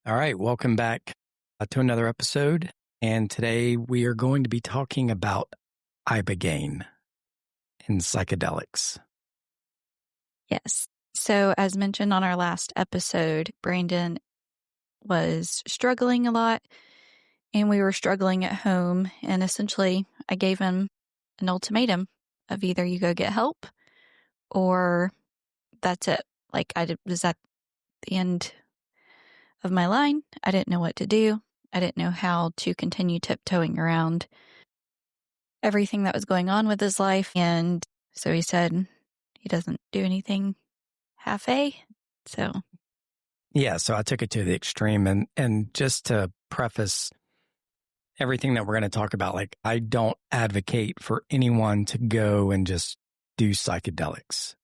All right, welcome back to another episode. And today we are going to be talking about Ibogain and psychedelics. Yes. So as mentioned on our last episode, Brandon was struggling a lot and we were struggling at home. And essentially I gave him an ultimatum of either you go get help or that's it. Like was at the end of my line. I didn't know what to do. I didn't know how to continue tiptoeing around everything that was going on with his life. And so he said he doesn't do anything half-a. So I took it to the extreme. And just to preface everything that we're going to talk about, like, I don't advocate for anyone to go and just do psychedelics.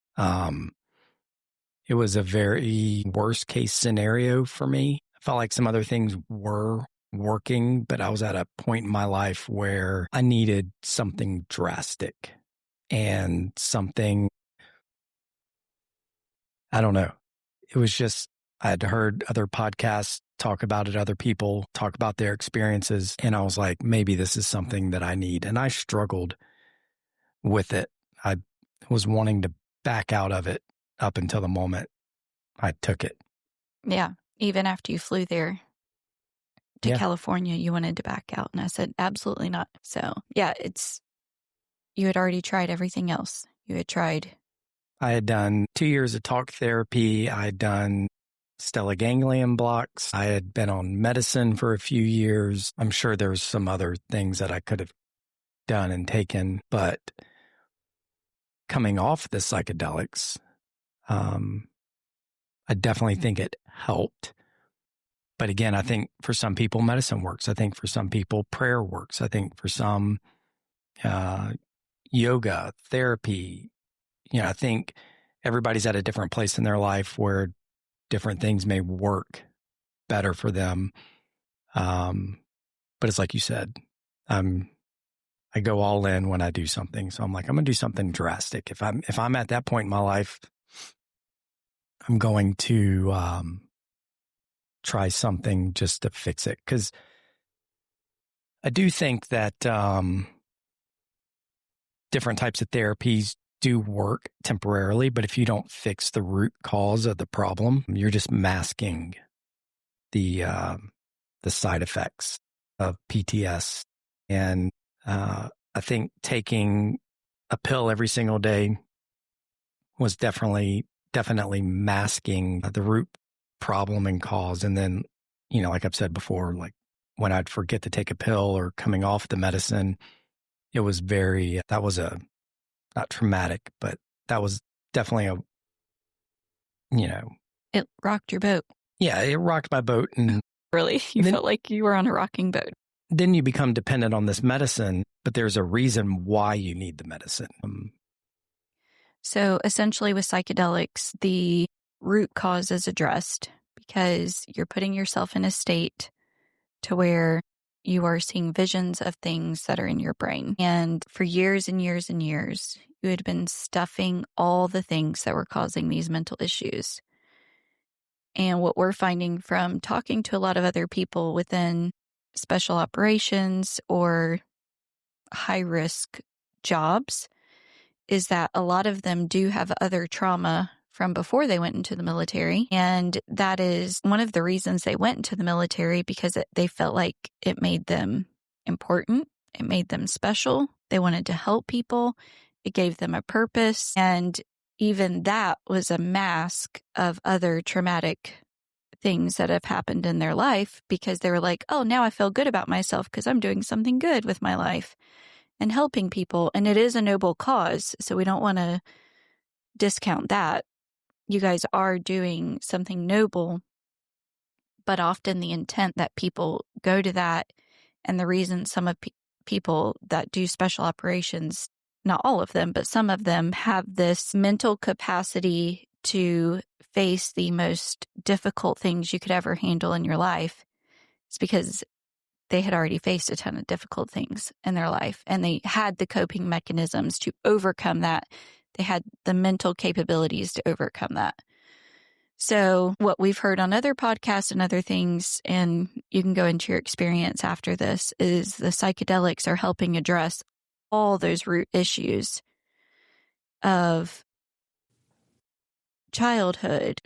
It was a very worst case scenario for me. I felt like some other things were working, but I was at a point in my life where I needed something drastic and something, I don't know. It was just, I had heard other podcasts talk about it, other people talk about their experiences. And I was like, maybe this is something that I need. And I struggled with it. I was wanting to back out of it up until the moment I took it. yeah, even after you flew there to California, you wanted to back out. And I said, absolutely not. So yeah, you had already tried everything else. I had done 2 years of talk therapy. I had done stellar ganglion blocks. I had been on medicine for a few years. I'm sure there's some other things that I could have done and taken, but coming off the psychedelics, I definitely think it helped. But again, I think for some people, medicine works. I think for some people, prayer works. I think for some, yoga, therapy, I think everybody's at a different place in their life where different things may work better for them. But it's like you said, I go all in when I do something. So I'm like, I'm going to do something drastic. If I'm at that point in my life, I'm going to try something just to fix it. Because I do think that different types of therapies do work temporarily, but if you don't fix the root cause of the problem, you're just masking the side effects of PTS. And I think taking a pill every single day was definitely masking the root problem and cause. And then, like I've said before, like when I'd forget to take a pill or coming off the medicine, it was not traumatic, but that was definitely it rocked your boat. Yeah, it rocked my boat. And really, you felt like you were on a rocking boat. Then you become dependent on this medicine, but there's a reason why you need the medicine. So essentially with psychedelics, the root cause is addressed because you're putting yourself in a state to where you are seeing visions of things that are in your brain. And for years and years and years, you had been stuffing all the things that were causing these mental issues. And what we're finding from talking to a lot of other people within special operations or high-risk jobs is that a lot of them do have other trauma from before they went into the military. And that is one of the reasons they went into the military, because they felt like it made them important. It made them special. They wanted to help people. It gave them a purpose. And even that was a mask of other traumatic things that have happened in their life, because they were like, oh, now I feel good about myself because I'm doing something good with my life and helping people. And it is a noble cause. So we don't want to discount that. You guys are doing something noble, but often the intent that people go to that, and the reason some of people that do special operations, not all of them, but some of them have this mental capacity to face the most difficult things you could ever handle in your life. It's because they had already faced a ton of difficult things in their life, and they had the coping mechanisms to overcome that. They had the mental capabilities to overcome that. So what we've heard on other podcasts and other things, and you can go into your experience after this, is the psychedelics are helping address all those root issues of childhood,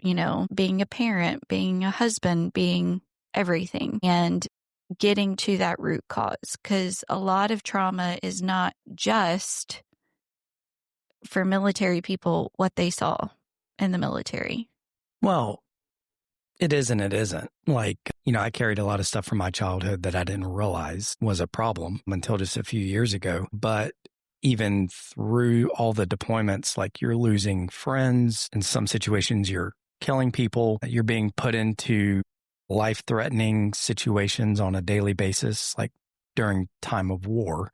being a parent, being a husband, being everything, and getting to that root cause. Because a lot of trauma is not just for military people what they saw in the military. Well, it is and it isn't. Like, I carried a lot of stuff from my childhood that I didn't realize was a problem until just a few years ago. But even through all the deployments, like you're losing friends. In some situations, you're killing people. You're being put into life-threatening situations on a daily basis, like during time of war.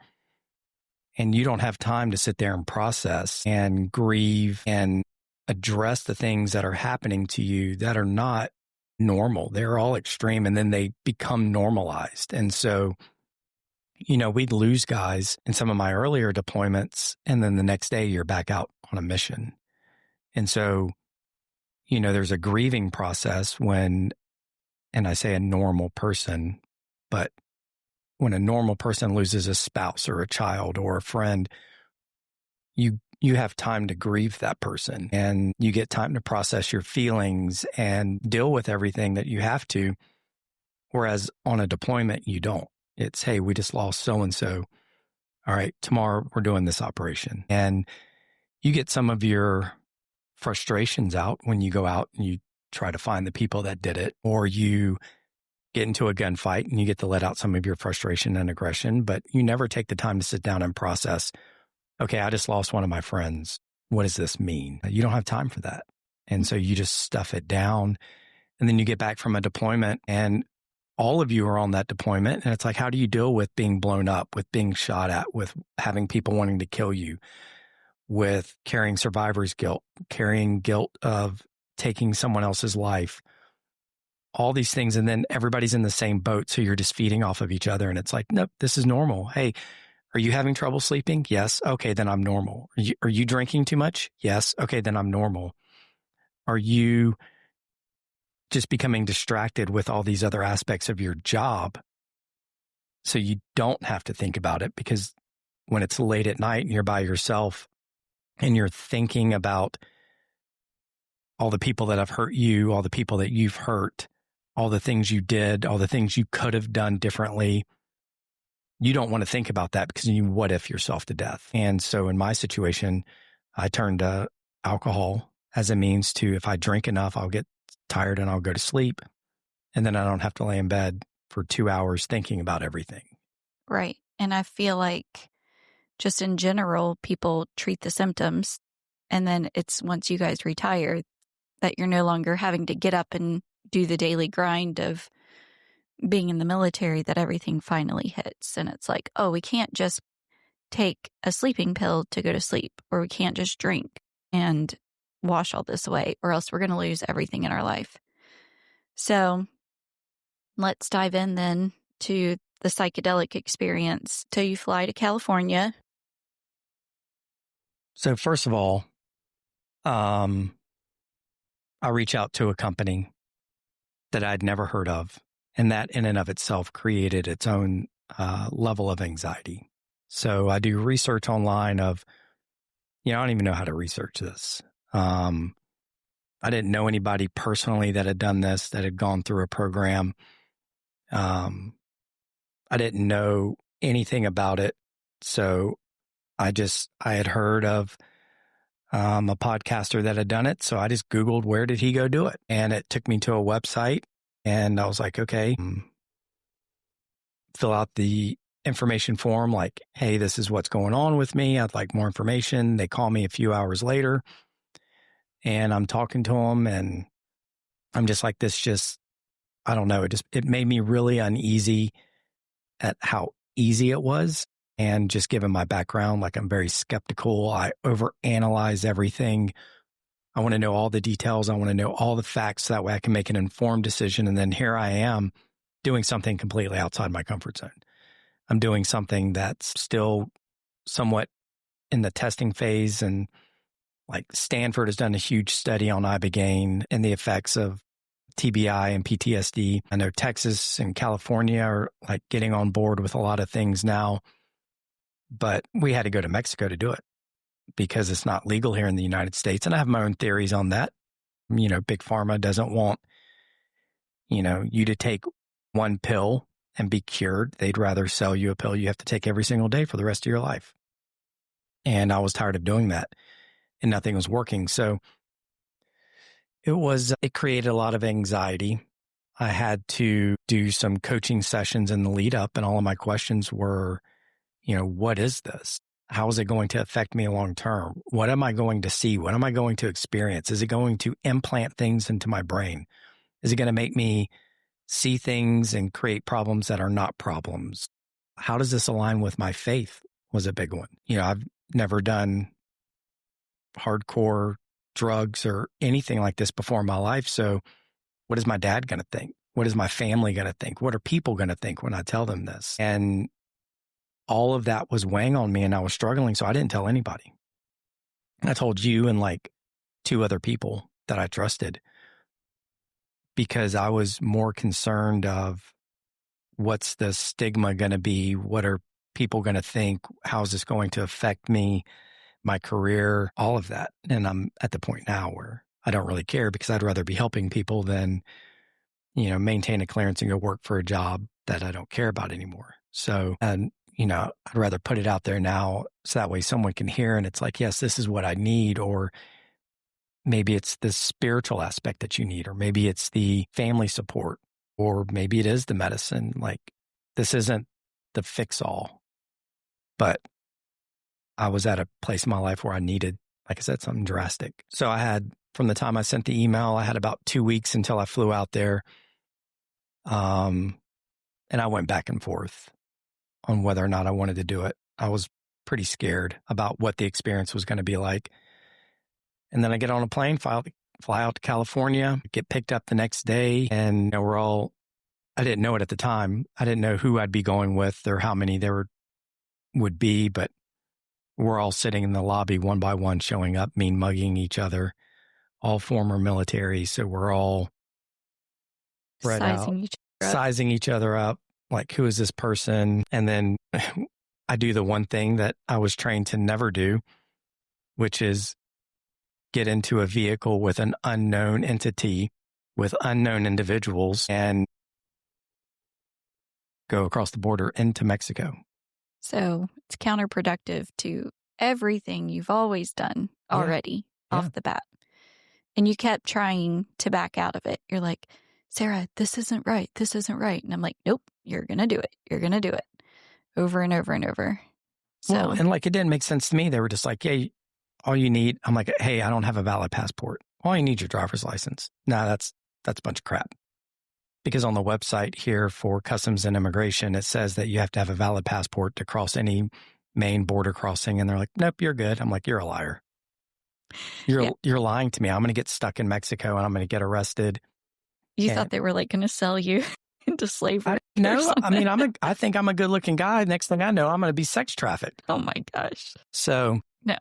And you don't have time to sit there and process and grieve and address the things that are happening to you that are not normal. They're all extreme, and then they become normalized. And so, we'd lose guys in some of my earlier deployments, and then the next day you're back out on a mission. And so, there's a grieving process when, and I say a normal person, but when a normal person loses a spouse or a child or a friend, you have time to grieve that person, and you get time to process your feelings and deal with everything that you have to. Whereas on a deployment, you don't. It's, hey, we just lost so-and-so. All right, tomorrow we're doing this operation. And you get some of your frustrations out when you go out and you try to find the people that did it, or you get into a gunfight and you get to let out some of your frustration and aggression, but you never take the time to sit down and process, okay, I just lost one of my friends. What does this mean? You don't have time for that. And so you just stuff it down, and then you get back from a deployment and all of you are on that deployment. And it's like, how do you deal with being blown up, with being shot at, with having people wanting to kill you, with carrying survivor's guilt, carrying guilt of taking someone else's life, all these things. And then everybody's in the same boat. So you're just feeding off of each other. And it's like, nope, this is normal. Hey, are you having trouble sleeping? Yes. Okay, then I'm normal. Are you drinking too much? Yes. Okay, then I'm normal. Are you just becoming distracted with all these other aspects of your job so you don't have to think about it? Because when it's late at night and you're by yourself and you're thinking about all the people that have hurt you, all the people that you've hurt, all the things you did, all the things you could have done differently, you don't want to think about that because you what if yourself to death. And so in my situation, I turned to alcohol as a means to, if I drink enough, I'll get tired and I'll go to sleep. And then I don't have to lay in bed for 2 hours thinking about everything. Right. And I feel like just in general, people treat the symptoms, and then it's once you guys retire that you're no longer having to get up and do the daily grind of being in the military, that everything finally hits. And it's like, oh, we can't just take a sleeping pill to go to sleep, or we can't just drink and wash all this away, or else we're going to lose everything in our life. So let's dive in then to the psychedelic experience. So you fly to California. So first of all, I reach out to a company that I'd never heard of, and that in and of itself created its own level of anxiety. So I do research online of, I don't even know how to research this. I didn't know anybody personally that had done this, that had gone through a program. I didn't know anything about it. So I had heard of a podcaster that had done it. So I just Googled, where did he go do it? And it took me to a website, and I was like, okay, fill out the information form, like, hey, this is what's going on with me. I'd like more information. They call me a few hours later, and I'm talking to them, and I'm just like, I don't know. It made me really uneasy at how easy it was. And just given my background, like, I'm very skeptical. I overanalyze everything. I want to know all the details. I want to know all the facts. So that way I can make an informed decision. And then here I am doing something completely outside my comfort zone. I'm doing something that's still somewhat in the testing phase, and Like Stanford has done a huge study on Ibogain and the effects of TBI and PTSD. I know Texas and California are like getting on board with a lot of things now, but we had to go to Mexico to do it because it's not legal here in the United States. And I have my own theories on that. Big Pharma doesn't want, you to take one pill and be cured. They'd rather sell you a pill you have to take every single day for the rest of your life. And I was tired of doing that and nothing was working. So it created a lot of anxiety. I had to do some coaching sessions in the lead up, and all of my questions were, what is this? How is it going to affect me long term? What am I going to see? What am I going to experience? Is it going to implant things into my brain? Is it going to make me see things and create problems that are not problems? How does this align with my faith was a big one. I've never done hardcore drugs or anything like this before in my life. So what is my dad going to think? What is my family going to think? What are people going to think when I tell them this? And all of that was weighing on me and I was struggling. So I didn't tell anybody. I told you and like 2 other people that I trusted because I was more concerned of what's the stigma going to be? What are people going to think? How is this going to affect me, my career, all of that? And I'm at the point now where I don't really care because I'd rather be helping people than, maintain a clearance and go work for a job that I don't care about anymore. So, and, I'd rather put it out there now so that way someone can hear and it's like, yes, this is what I need. Or maybe it's the spiritual aspect that you need, or maybe it's the family support, or maybe it is the medicine. Like this isn't the fix all, but I was at a place in my life where I needed, like I said, something drastic. So I had, from the time I sent the email, I had about 2 weeks until I flew out there. And I went back and forth on whether or not I wanted to do it. I was pretty scared about what the experience was going to be like. And then I get on a plane, fly out to California, get picked up the next day. And I didn't know it at the time. I didn't know who I'd be going with or how many there would be, but we're all sitting in the lobby one by one, showing up, mean mugging each other, all former military. So we're all spread out, sizing each other up. Like, who is this person? And then I do the one thing that I was trained to never do, which is get into a vehicle with an unknown entity, with unknown individuals, and go across the border into Mexico. So it's counterproductive to everything you've always done already off the bat. And you kept trying to back out of it. You're like, Sarah, this isn't right. This isn't right. And I'm like, nope, you're going to do it. You're going to do it over and over and over. So, and like, it didn't make sense to me. They were just like, hey, all you need, I'm like, hey, I don't have a valid passport. All you need is your driver's license. Nah, that's a bunch of crap. Because on the website here for Customs and Immigration, it says that you have to have a valid passport to cross any main border crossing. And they're like, nope, you're good. I'm like, you're a liar. You're lying to me. I'm going to get stuck in Mexico and I'm going to get arrested. You thought they were like going to sell you into slavery? No, I mean, I think I'm a good looking guy. Next thing I know, I'm going to be sex trafficked. Oh my gosh. So, no.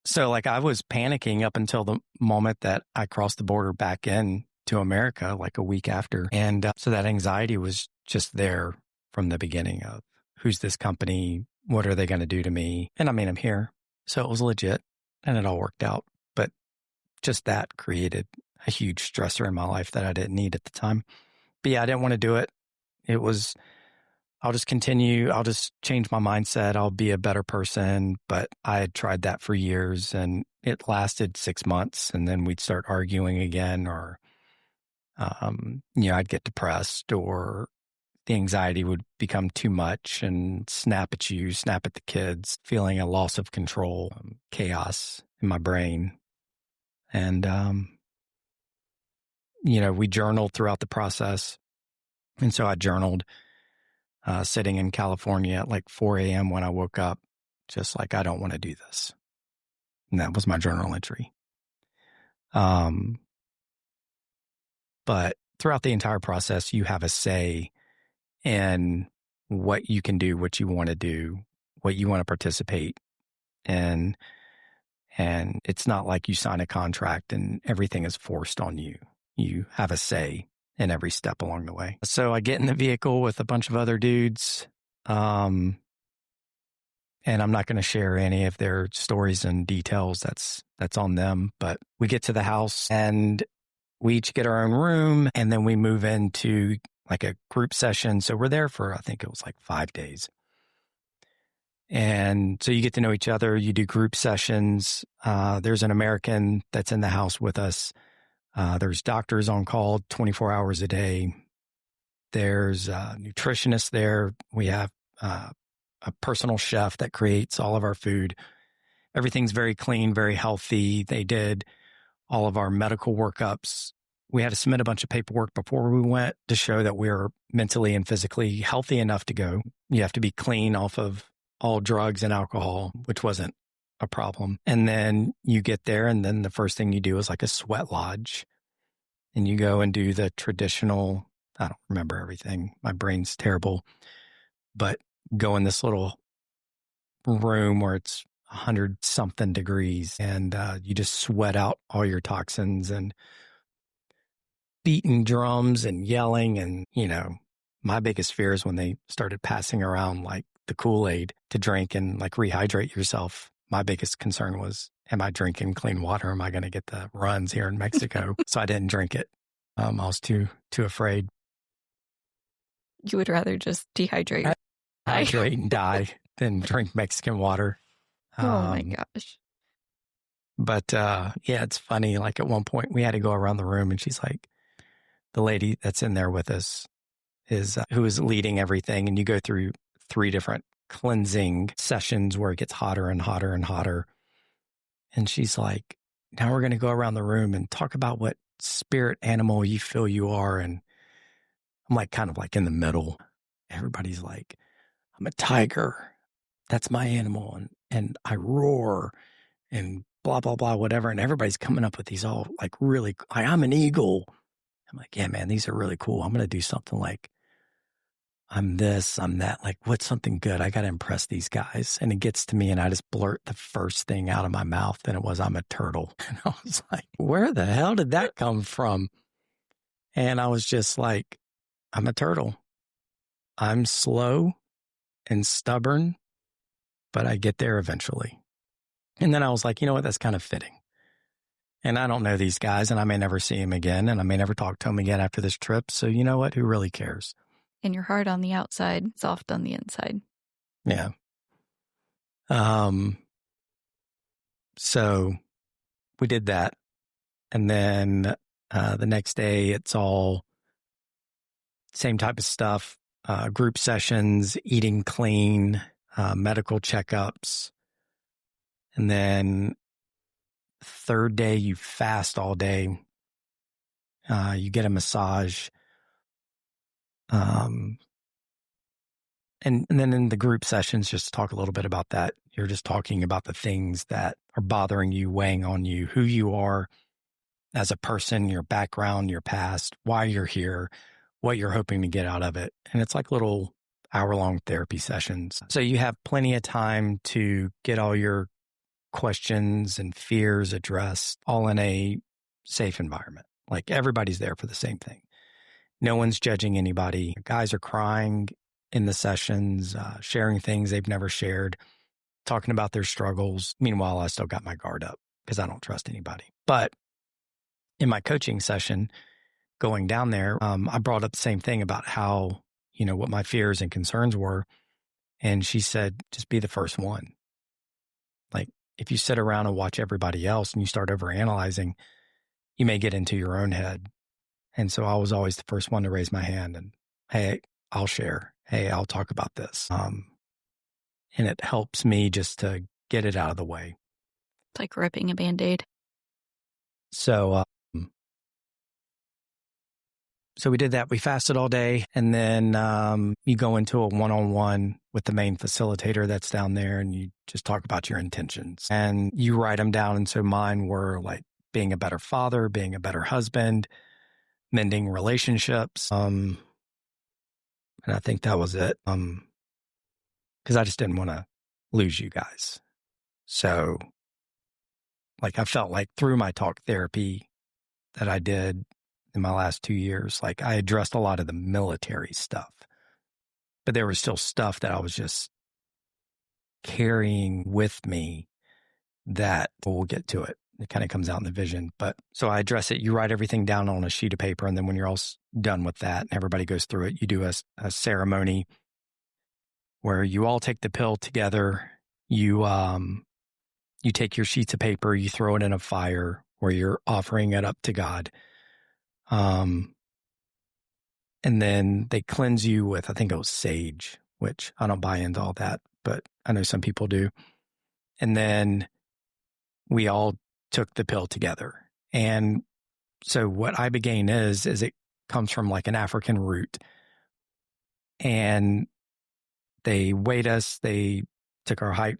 So like I was panicking up until the moment that I crossed the border back in to America, like a week after. And so that anxiety was just there from the beginning of who's this company? What are they going to do to me? And I mean, I'm here. So it was legit and it all worked out. But just that created a huge stressor in my life that I didn't need at the time. But yeah, I didn't want to do it. It was, I'll just continue. I'll just change my mindset. I'll be a better person. But I had tried that for years and it lasted 6 months and then we'd start arguing again or, I'd get depressed or the anxiety would become too much and snap at you, snap at the kids, feeling a loss of control, chaos in my brain. And, we journaled throughout the process. And so I journaled sitting in California at like 4 a.m. when I woke up, just like, I don't want to do this. And that was my journal entry. But throughout the entire process, you have a say in what you can do, what you want to do, what you want to participate in. And it's not like you sign a contract and everything is forced on you. You have a say in every step along the way. So I get in the vehicle with a bunch of other dudes. And I'm not going to share any of their stories and details. That's on them. But we get to the house and we each get our own room, and then we move into like a group session. So we're there for, I think it was like 5 days. And so you get to know each other. You do group sessions. There's an American that's in the house with us. There's doctors on call 24 hours a day. There's a nutritionist there. We have a personal chef that creates all of our food. Everything's very clean, very healthy. They did all of our medical workups. We had to submit a bunch of paperwork before we went to show that we were mentally and physically healthy enough to go. You have to be clean off of all drugs and alcohol, which wasn't a problem. And then you get there, and then the first thing you do is like a sweat lodge. And you go and do the traditional, I don't remember everything. My brain's terrible. But go in this little room where it's 100-something degrees, and you just sweat out all your toxins, and beating drums and yelling. And, my biggest fear is when they started passing around like the Kool-Aid to drink and like rehydrate yourself. My biggest concern was, am I drinking clean water? Am I going to get the runs here in Mexico? So I didn't drink it. I was too afraid. You would rather just dehydrate. Hydrate and die than drink Mexican water. Oh my gosh. But yeah, it's funny. Like at one point we had to go around the room, and she's like, the lady that's in there with us is who is leading everything. And you go through 3 different cleansing sessions where it gets hotter and hotter and hotter. And she's like, now we're going to go around the room and talk about what spirit animal you feel you are. And I'm like, kind of like in the middle. Everybody's like, I'm a tiger. That's my animal. And I roar and blah, blah, blah, whatever. And everybody's coming up with these all like really, I'm an eagle. I'm like, yeah, man, these are really cool. I'm going to do something like, I'm this, I'm that. Like, what's something good? I got to impress these guys. And it gets to me, and I just blurt the first thing out of my mouth. And it was, I'm a turtle. And I was like, where the hell did that come from? And I was just like, I'm a turtle. I'm slow and stubborn, but I get there eventually. And then I was like, you know what? That's kind of fitting. And I don't know these guys, and I may never see them again, and I may never talk to them again after this trip. So you know what? Who really cares? And you're hard on the outside, soft on the inside. Yeah. So we did that. And then the next day, it's all same type of stuff, group sessions, eating clean, medical checkups. And then third day, you fast all day. You get a massage. And then in the group sessions, just talk a little bit about that. You're just talking about the things that are bothering you, weighing on you, who you are as a person, your background, your past, why you're here, what you're hoping to get out of it. And it's like little hour-long therapy sessions. So you have plenty of time to get all your questions and fears addressed, all in a safe environment. Like everybody's there for the same thing. No one's judging anybody. Guys are crying in the sessions, sharing things they've never shared, talking about their struggles. Meanwhile, I still got my guard up because I don't trust anybody. But in my coaching session, going down there, I brought up the same thing about how, what my fears and concerns were. And she said, just be the first one. Like, if you sit around and watch everybody else and you start overanalyzing, you may get into your own head. And so I was always the first one to raise my hand and, hey, I'll share. Hey, I'll talk about this. And it helps me just to get it out of the way. It's like ripping a Band-Aid. So we did that. We fasted all day. And then you go into a one-on-one with the main facilitator that's down there, and you just talk about your intentions. And you write them down. And so mine were like being a better father, being a better husband, mending relationships. And I think that was it. Because I just didn't want to lose you guys. So Like I felt like through my talk therapy that I did in my last 2 years, like I addressed a lot of the military stuff, but there was still stuff that I was just carrying with me that we'll get to it. It kind of comes out in the vision. But so I address it. You write everything down on a sheet of paper. And then when you're all done with that and everybody goes through it, you do a ceremony where you all take the pill together. You take your sheets of paper, you throw it in a fire where you're offering it up to God. And then they cleanse you with, I think it was sage, which I don't buy into all that, but I know some people do. And then we all took the pill together. And so what Ibogain is it comes from like an African root. And they weighed us, they took our height,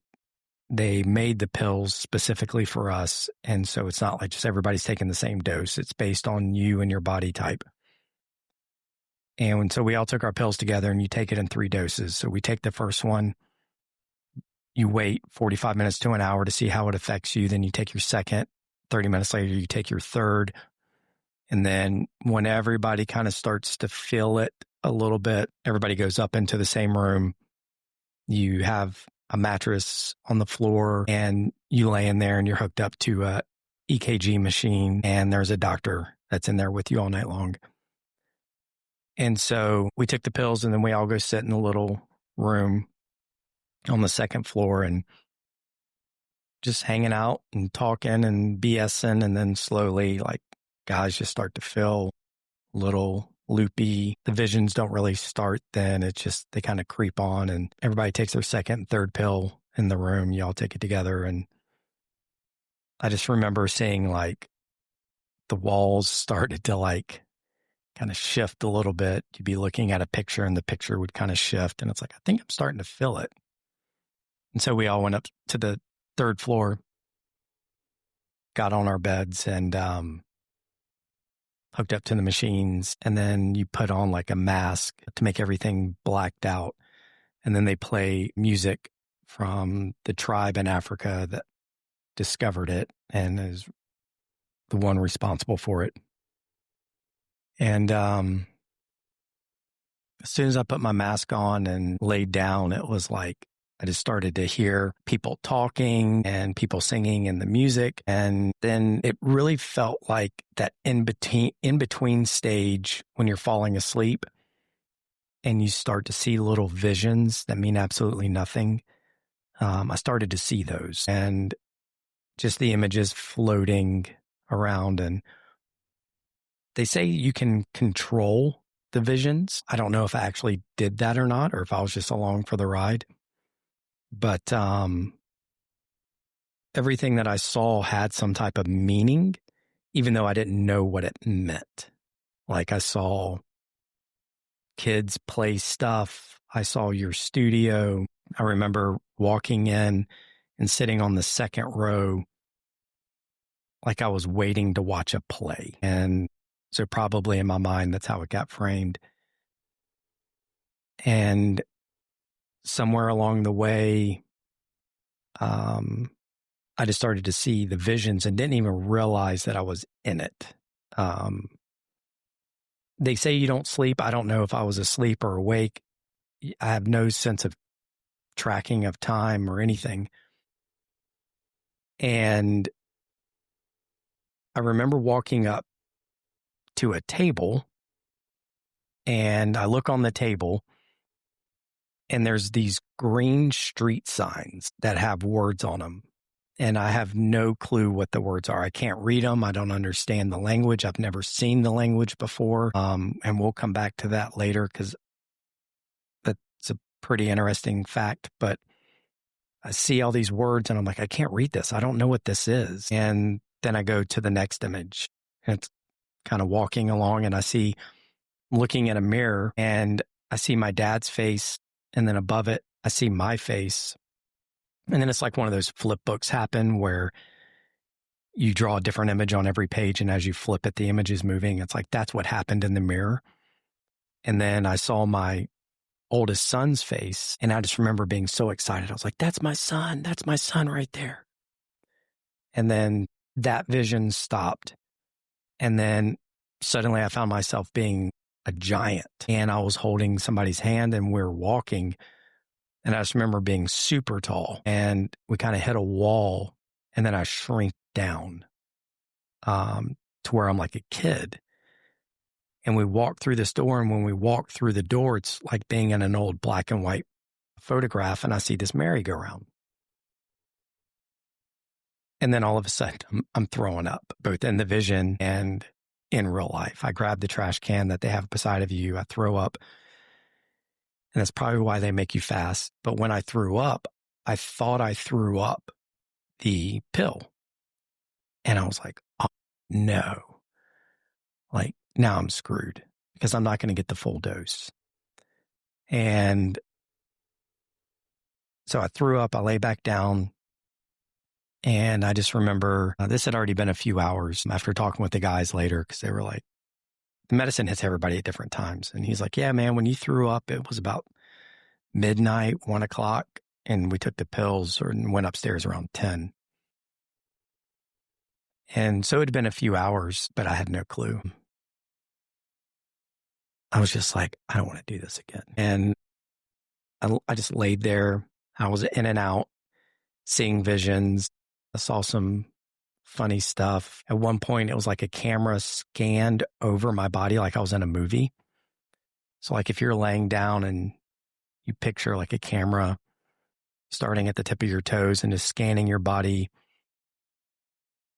they made the pills specifically for us. And so it's not like just everybody's taking the same dose. It's based on you and your body type. And so we all took our pills together, and you take it in 3 doses. So we take the first one, you wait 45 minutes to an hour to see how it affects you. Then you take your second, 30 minutes later, you take your third. And then when everybody kind of starts to feel it a little bit, everybody goes up into the same room. You have a mattress on the floor, and you lay in there, and you're hooked up to a EKG machine, and there's a doctor that's in there with you all night long. And so we took the pills, and then we all go sit in a little room on the second floor and just hanging out and talking and BSing. And then slowly, like, guys just start to feel a little loopy. The visions don't really start then. It's just, they kind of creep on, and everybody takes their second and third pill in the room. You all take it together. And I just remember seeing like the walls started to like kind of shift a little bit. You'd be looking at a picture, and the picture would kind of shift. And it's like, I think I'm starting to feel it. And so we all went up to the 3rd floor, got on our beds, and hooked up to the machines. And then you put on like a mask to make everything blacked out. And then they play music from the tribe in Africa that discovered it and is the one responsible for it. And as soon as I put my mask on and laid down, it was like I just started to hear people talking and people singing and the music. And then it really felt like that in between stage when you're falling asleep and you start to see little visions that mean absolutely nothing. I started to see those, and just the images floating around. And they say you can control the visions. I don't know if I actually did that or not, or if I was just along for the ride. But everything that I saw had some type of meaning, even though I didn't know what it meant. Like I saw kids play stuff. I saw your studio. I remember walking in and sitting on the second row like I was waiting to watch a play. And so probably in my mind, that's how it got framed. And somewhere along the way, I just started to see the visions and didn't even realize that I was in it. They say you don't sleep. I don't know if I was asleep or awake. I have no sense of tracking of time or anything. And I remember walking up to a table, and I look on the table, and there's these green street signs that have words on them. And I have no clue what the words are. I can't read them. I don't understand the language. I've never seen the language before. And we'll come back to that later because that's a pretty interesting fact. But I see all these words and I'm like, I can't read this. I don't know what this is. And then I go to the next image, and it's kind of walking along, and I see, looking at a mirror, and I see my dad's face. And then above it, I see my face. And then it's like one of those flip books happen where you draw a different image on every page, and as you flip it, the image is moving. It's like that's what happened in the mirror. And then I saw my oldest son's face, and I just remember being so excited. I was like, that's my son right there. And then that vision stopped. And then suddenly I found myself being a giant, and I was holding somebody's hand and we're walking. And I just remember being super tall, and we kind of hit a wall, and then I shrink down to where I'm like a kid. And we walk through this door, and when we walk through the door, it's like being in an old black and white photograph, and I see this merry-go-round. And then all of a sudden, I'm throwing up, both in the vision and in real life. I grab the trash can that they have beside of you. I throw up. And that's probably why they make you fast. But when I threw up, I thought I threw up the pill. And I was like, oh, no. Like, now I'm screwed because I'm not going to get the full dose. And so I threw up. I lay back down. And I just remember this had already been a few hours after talking with the guys later, because they were like, the medicine hits everybody at different times. And he's like, yeah, man, when you threw up, it was about midnight, 1 o'clock. And we took the pills and went upstairs around 10. And so it had been a few hours, but I had no clue. I was just like, I don't want to do this again. And I just laid there. I was in and out, seeing visions. I saw some funny stuff. At one point, it was like a camera scanned over my body like I was in a movie. So like if you're laying down and you picture like a camera starting at the tip of your toes and just scanning your body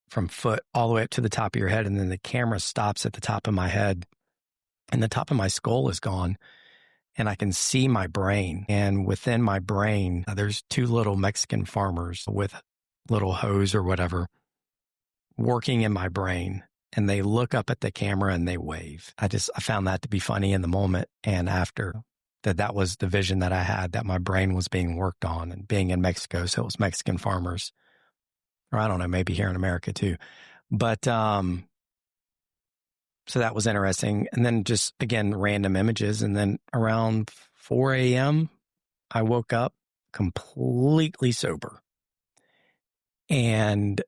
from foot all the way up to the top of your head. And then the camera stops at the top of my head, and the top of my skull is gone. And I can see my brain. And within my brain, there's two little Mexican farmers with little hose or whatever working in my brain. And they look up at the camera and they wave. I found that to be funny in the moment. And after that was the vision that I had, that my brain was being worked on, and being in Mexico. So it was Mexican farmers, or I don't know, maybe here in America too. But, so that was interesting. And then just, again, random images. And then around 4 a.m., I woke up completely sober. And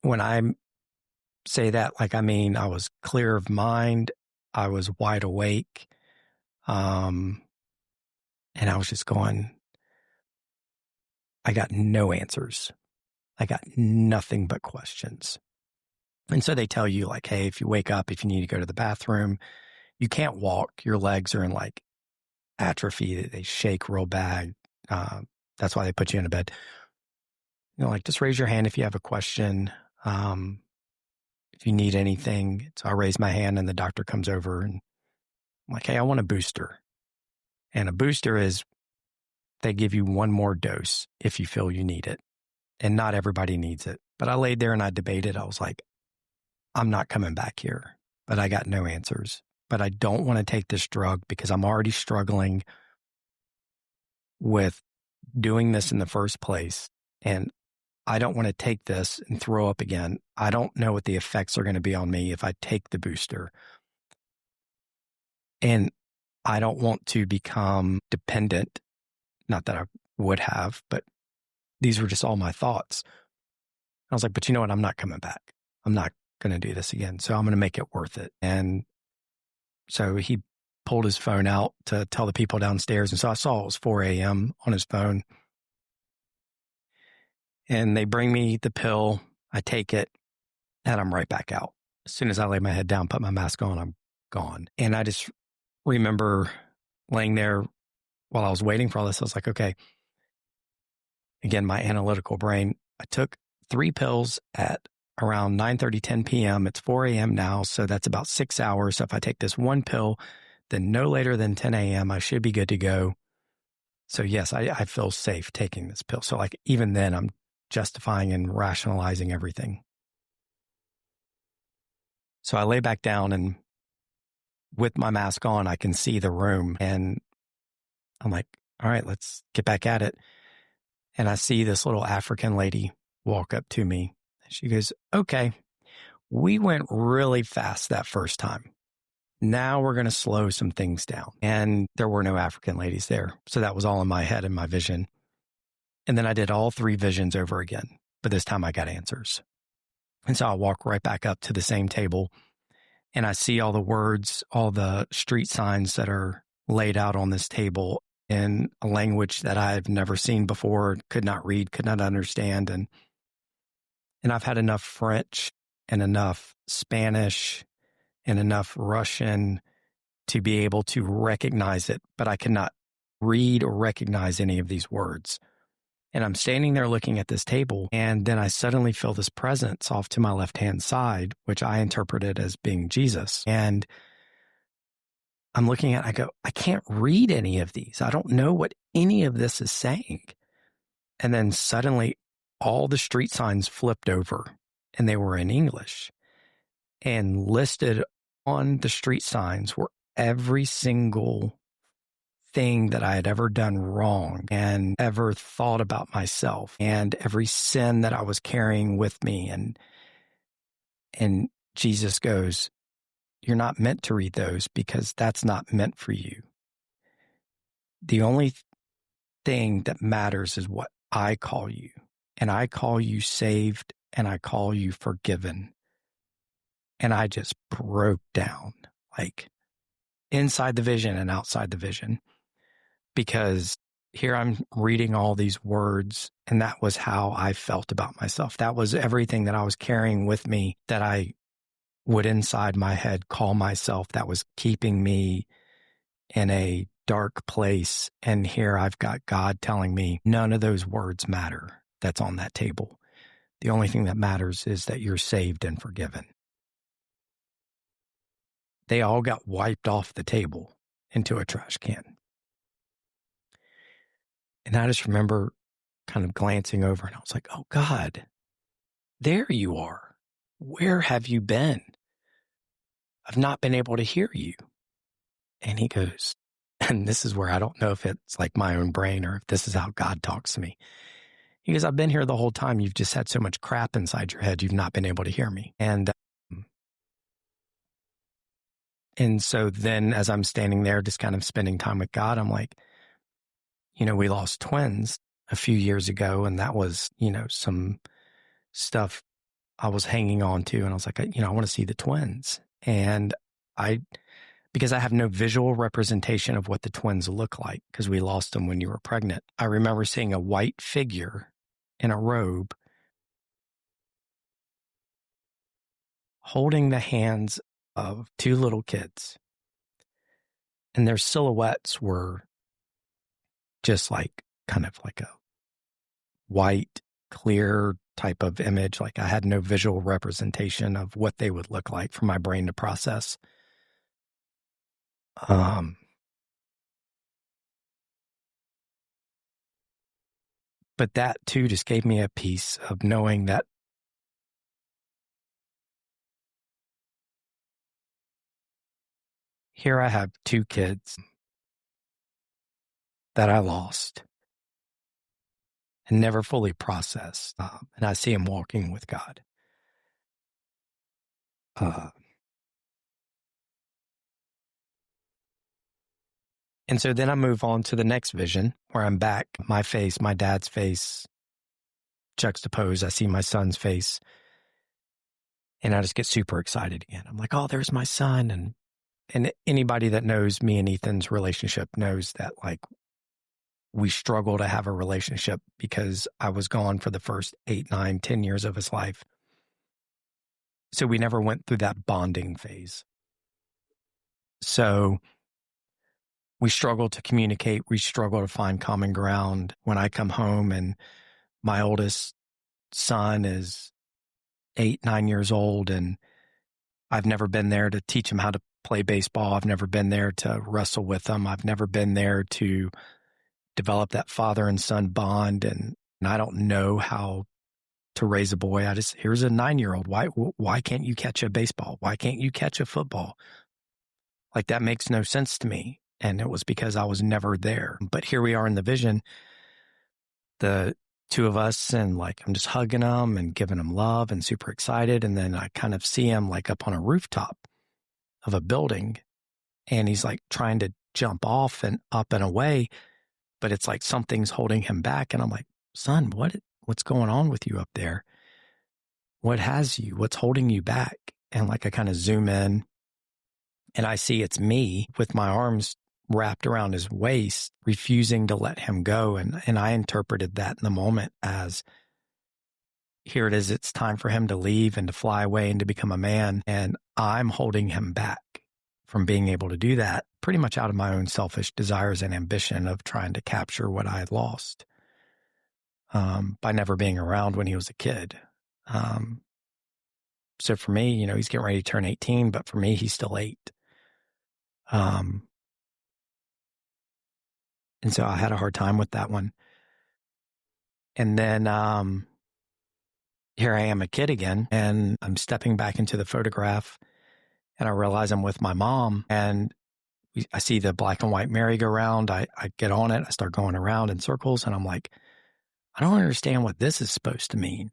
when I say that, like, I mean, I was clear of mind. I was wide awake. And I was just going, I got no answers. I got nothing but questions. And so they tell you, like, hey, if you wake up, if you need to go to the bathroom, you can't walk. Your legs are in like atrophy. They shake real bad. That's why they put you in a bed. You know, like, just raise your hand if you have a question. If you need anything. So I raise my hand, and the doctor comes over, and I'm like, hey, I want a booster. And a booster is, they give you one more dose if you feel you need it. And not everybody needs it. But I laid there and I debated. I was like, I'm not coming back here. But I got no answers. But I don't want to take this drug because I'm already struggling with doing this in the first place. And I don't want to take this and throw up again. I don't know what the effects are going to be on me if I take the booster. And I don't want to become dependent. Not that I would have, but these were just all my thoughts. I was like, but you know what? I'm not coming back. I'm not going to do this again. So I'm going to make it worth it. And so he pulled his phone out to tell the people downstairs. And so I saw it was 4 a.m. on his phone. And they bring me the pill. I take it, and I'm right back out. As soon as I lay my head down, put my mask on, I'm gone. And I just remember laying there while I was waiting for all this. I was like, okay, again, my analytical brain, I took 3 pills at around 9:30, 10 p.m. It's 4 a.m. now, so that's about 6 hours. So if I take this one pill, then no later than 10 a.m., I should be good to go. So yes, I feel safe taking this pill. So like even then, I'm justifying and rationalizing everything. So I lay back down, and with my mask on, I can see the room, and I'm like, all right, let's get back at it. And I see this little African lady walk up to me. She goes, okay, we went really fast that first time. Now we're going to slow some things down. And there were no African ladies there. So that was all in my head and my vision. And then I did all 3 visions over again. but this time I got answers. And so I walk right back up to the same table, and I see all the words, all the street signs that are laid out on this table in a language that I've never seen before, could not read, could not understand. And I've had enough French and enough Spanish and enough Russian to be able to recognize it, but I cannot read or recognize any of these words. And I'm standing there looking at this table, and then I suddenly feel this presence off to my left-hand side, which I interpreted as being Jesus. And I'm looking at it, I go, I can't read any of these. I don't know what any of this is saying. And then suddenly all the street signs flipped over, and they were in English. And listed on the street signs were every single thing that I had ever done wrong and ever thought about myself, and every sin that I was carrying with me. And Jesus goes, you're not meant to read those because that's not meant for you. The only thing that matters is what I call you. And I call you saved, and I call you forgiven. And I just broke down, like inside the vision and outside the vision, because here I'm reading all these words, and that was how I felt about myself. That was everything that I was carrying with me, that I would inside my head call myself, that was keeping me in a dark place. And here I've got God telling me none of those words matter that's on that table. The only thing that matters is that you're saved and forgiven. They all got wiped off the table into a trash can. And I just remember kind of glancing over, and I was like, oh God, there you are. Where have you been? I've not been able to hear you. And he goes, and this is where I don't know if it's like my own brain or if this is how God talks to me. He goes, I've been here the whole time. You've just had so much crap inside your head. You've not been able to hear me. And so then as I'm standing there, just kind of spending time with God, I'm like, we lost twins a few years ago, and that was, some stuff I was hanging on to. And I was like, I want to see the twins. And because I have no visual representation of what the twins look like, because we lost them when you were pregnant. I remember seeing a white figure in a robe holding the hands of two little kids. And their silhouettes were just like kind of like a white, clear type of image. Like I had no visual representation of what they would look like for my brain to process. But that too just gave me a piece of knowing that here I have two kids that I lost and never fully processed. And I see them walking with God. And so then I move on to the next vision where I'm back, my face, my dad's face juxtaposed. I see my son's face, and I just get super excited again. I'm like, oh, there's my son. And anybody that knows me and Ethan's relationship knows that like we struggle to have a relationship because I was gone for the first 8, 9, 10 years of his life. So we never went through that bonding phase. So we struggle to communicate. We struggle to find common ground. When I come home and my oldest son is 8, 9 years old, and I've never been there to teach him how to play baseball. I've never been there to wrestle with him. I've never been there to develop that father and son bond. And I don't know how to raise a boy. Here's a 9-year-old. Why can't you catch a baseball? Why can't you catch a football? Like that makes no sense to me. And it was because I was never there. But here we are in the vision, the two of us, and like I'm just hugging him and giving him love and super excited. And then I kind of see him like up on a rooftop of a building, and he's like trying to jump off and up and away, but it's like something's holding him back. And I'm like, son, what's going on with you up there? What has you? What's holding you back? And like I kind of zoom in and I see it's me with my arms wrapped around his waist, refusing to let him go. And I interpreted that in the moment as, here it is. It's time for him to leave and to fly away and to become a man. And I'm holding him back from being able to do that, pretty much out of my own selfish desires and ambition of trying to capture what I had lost by never being around when he was a kid. So for me, he's getting ready to turn 18, but for me, he's still 8. And so I had a hard time with that one. And then here I am, a kid again, and I'm stepping back into the photograph, and I realize I'm with my mom, and I see the black and white merry-go-round. I get on it. I start going around in circles, and I'm like, I don't understand what this is supposed to mean.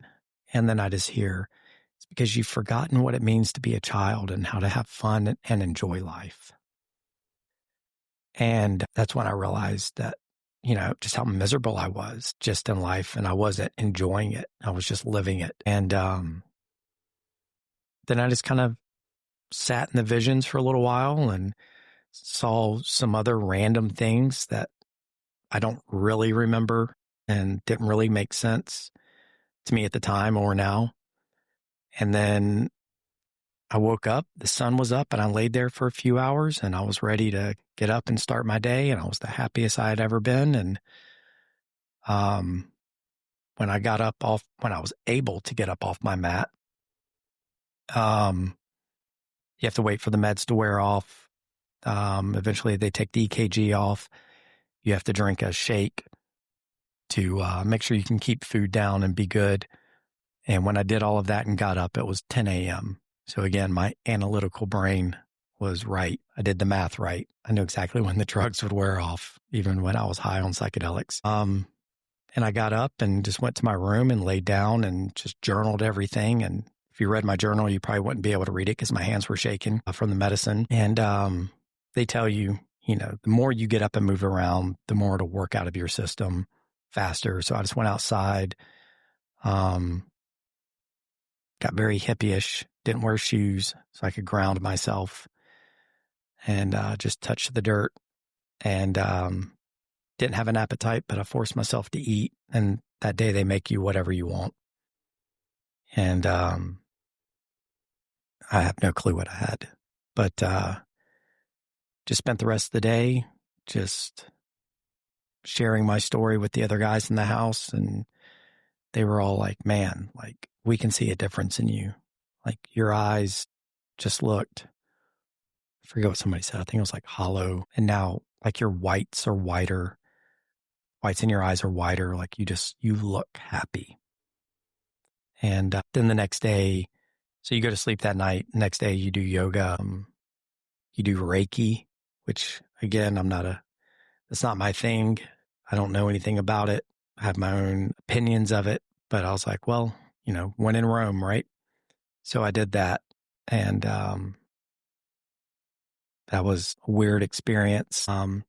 And then I just hear, it's because you've forgotten what it means to be a child and how to have fun and enjoy life. And that's when I realized that, just how miserable I was just in life, and I wasn't enjoying it. I was just living it. And then I just kind of sat in the visions for a little while and saw some other random things that I don't really remember and didn't really make sense to me at the time or now. And then I woke up, the sun was up, and I laid there for a few hours, and I was ready to get up and start my day, and I was the happiest I had ever been. And when I was able to get up off my mat, you have to wait for the meds to wear off. Eventually they take the EKG off. You have to drink a shake to make sure you can keep food down and be good. And when I did all of that and got up, it was 10 a.m. So again, my analytical brain was right. I did the math right. I knew exactly when the drugs would wear off, even when I was high on psychedelics. And I got up and just went to my room and laid down and just journaled everything. And if you read my journal, you probably wouldn't be able to read it because my hands were shaking from the medicine. And they tell you, the more you get up and move around, the more it'll work out of your system faster. So I just went outside, got very hippie-ish, didn't wear shoes so I could ground myself, and just touched the dirt, and didn't have an appetite, but I forced myself to eat. And that day they make you whatever you want. And I have no clue what I had, but just spent the rest of the day just sharing my story with the other guys in the house. And they were all like, man, like, we can see a difference in you. Like, your eyes just looked, I forget what somebody said. I think it was like hollow. And now, like, your whites are whiter. Whites in your eyes are whiter. Like, you look happy. And then the next day, so you go to sleep that night. Next day, you do yoga. You do Reiki, which, again, that's not my thing. I don't know anything about it. I have my own opinions of it. But I was like, well, when in Rome, right? So I did that. And that was a weird experience. And